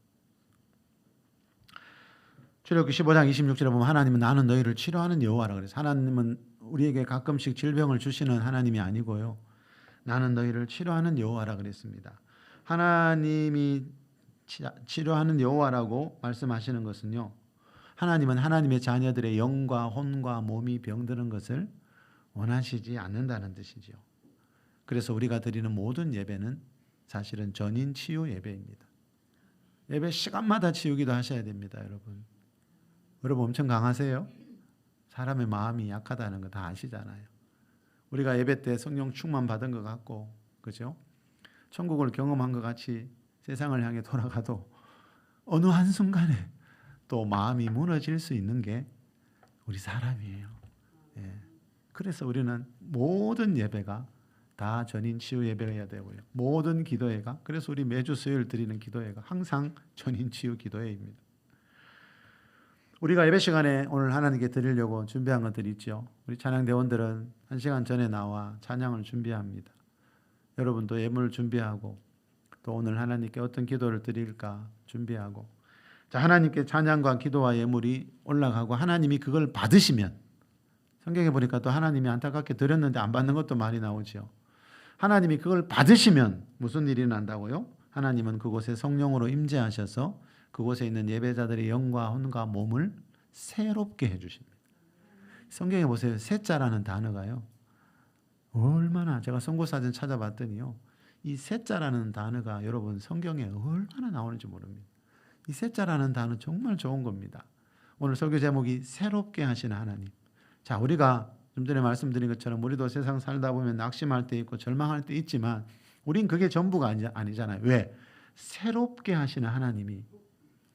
출애굽기 15장 26절에 보면 하나님은 나는 너희를 치료하는 여호와라 그래서 하나님은 우리에게 가끔씩 질병을 주시는 하나님이 아니고요, 나는 너희를 치료하는 여호와라 그랬습니다. 하나님이 치료하는 여호와라고 말씀하시는 것은요, 하나님은 하나님의 자녀들의 영과 혼과 몸이 병드는 것을 원하시지 않는다는 뜻이죠. 그래서 우리가 드리는 모든 예배는 사실은 전인 치유 예배입니다. 예배 시간마다 치유기도 하셔야 됩니다. 여러분 엄청 강하세요? 사람의 마음이 약하다는 거 다 아시잖아요. 우리가 예배 때 성령 충만 받은 것 같고, 그죠? 천국을 경험한 것 같이 세상을 향해 돌아가도 어느 한순간에 또 마음이 무너질 수 있는 게 우리 사람이에요. 예. 그래서 우리는 모든 예배가 다 전인 치유 예배여야 되고요, 모든 기도회가, 그래서 우리 매주 수요일 드리는 기도회가 항상 전인 치유 기도회입니다. 우리가 예배 시간에 오늘 하나님께 드리려고 준비한 것들이 있죠. 우리 찬양대원들은 1시간 전에 나와 찬양을 준비합니다. 여러분도 예물을 준비하고 또 오늘 하나님께 어떤 기도를 드릴까 준비하고, 자, 하나님께 찬양과 기도와 예물이 올라가고 하나님이 그걸 받으시면, 성경에 보니까 또 하나님이 안타깝게 드렸는데 안 받는 것도 많이 나오죠. 하나님이 그걸 받으시면 무슨 일이 난다고요? 하나님은 그곳에 성령으로 임재하셔서 그곳에 있는 예배자들의 영과 혼과 몸을 새롭게 해주십니다. 성경에 보세요. 새자라는 단어가요, 얼마나, 제가 선고사전 찾아봤더니요, 이 새자라는 단어가 여러분 성경에 얼마나 나오는지 모릅니다. 이 새자라는 단어 정말 좋은 겁니다. 오늘 설교 제목이 새롭게 하시는 하나님. 자, 우리가 좀 전에 말씀드린 것처럼 우리도 세상 살다 보면 낙심할 때 있고 절망할 때 있지만 우린 그게 전부가 아니잖아요. 왜? 새롭게 하시는 하나님이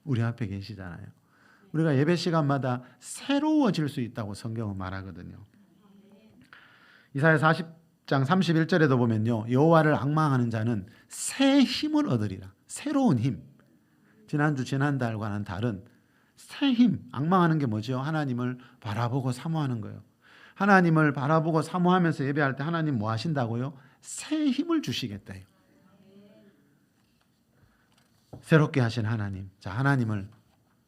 우리 앞에 계시잖아요. 우리가 예배 시간마다 새로워질 수 있다고 성경은 말하거든요. 이사야 40장 31절에도 보면요, 여호와를 앙망하는 자는 새 힘을 얻으리라. 새로운 힘. 지난달과는 다른 새 힘. 앙망하는 게 뭐죠? 하나님을 바라보고 사모하는 거예요. 하나님을 바라보고 사모하면서 예배할 때 하나님 뭐 하신다고요? 새 힘을 주시겠다요. 새롭게 하신 하나님. 자, 하나님을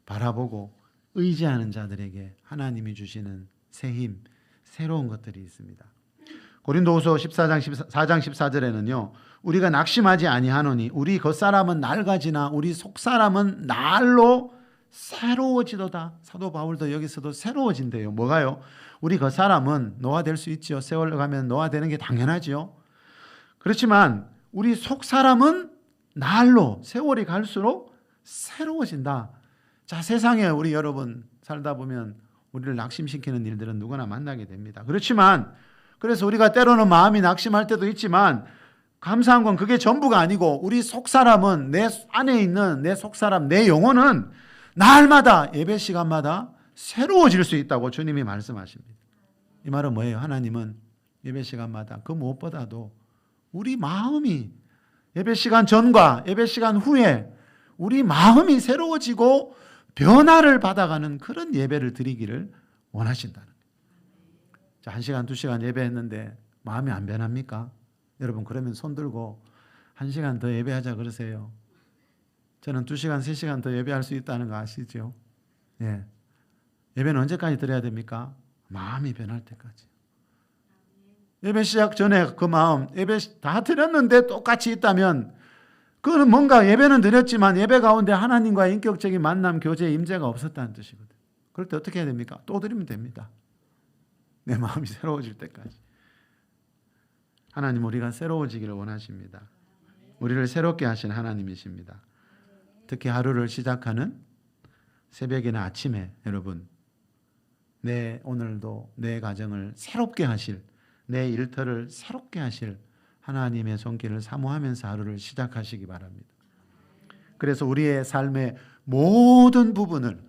바라보고 의지하는 자들에게 하나님이 주시는 새 힘, 새로운 것들이 있습니다. 고린도후서 4장 14절에는요, 우리가 낙심하지 아니하노니 우리 겉사람은 낡아지나 우리 속사람은 날로 새로워지도다. 사도 바울도 여기서도 새로워진대요. 뭐가요? 우리 겉사람은 노화될 수 있죠. 세월 가면 노화되는 게 당연하죠. 그렇지만 우리 속사람은 날로, 세월이 갈수록 새로워진다. 자, 세상에 우리 여러분 살다 보면 우리를 낙심시키는 일들은 누구나 만나게 됩니다. 그렇지만 그래서 우리가 때로는 마음이 낙심할 때도 있지만 감사한 건 그게 전부가 아니고 우리 속사람은, 내 안에 있는 내 속사람, 내 영혼은 날마다 예배 시간마다 새로워질 수 있다고 주님이 말씀하십니다. 이 말은 뭐예요? 하나님은 예배 시간마다 그 무엇보다도 우리 마음이 예배 시간 전과 예배 시간 후에 우리 마음이 새로워지고 변화를 받아가는 그런 예배를 드리기를 원하신다는 거예요. 자, 1시간, 2시간 예배했는데 마음이 안 변합니까? 여러분 그러면 손 들고 1시간 더 예배하자 그러세요. 저는 2시간, 3시간 더 예배할 수 있다는 거 아시죠? 예. 예배는 언제까지 드려야 됩니까? 마음이 변할 때까지. 예배 시작 전에 그 마음, 예배 다 드렸는데 똑같이 있다면 그거는 뭔가 예배는 드렸지만 예배 가운데 하나님과의 인격적인 만남, 교제, 임재가 없었다는 뜻이거든요. 그럴 때 어떻게 해야 됩니까? 또 드리면 됩니다. 내 마음이 새로워질 때까지. 하나님 우리가 새로워지기를 원하십니다. 우리를 새롭게 하신 하나님이십니다. 특히 하루를 시작하는 새벽이나 아침에 여러분 오늘도 내 가정을 새롭게 하실, 내 일터를 새롭게 하실 하나님의 손길을 사모하면서 하루를 시작하시기 바랍니다. 그래서 우리의 삶의 모든 부분을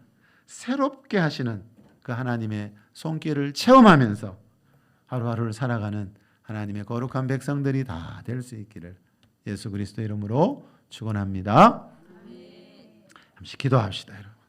새롭게 하시는 그 하나님의 손길을 체험하면서 하루하루를 살아가는 하나님의 거룩한 백성들이 다 될 수 있기를 예수 그리스도 이름으로 축원합니다. 잠시 기도합시다. 여러분.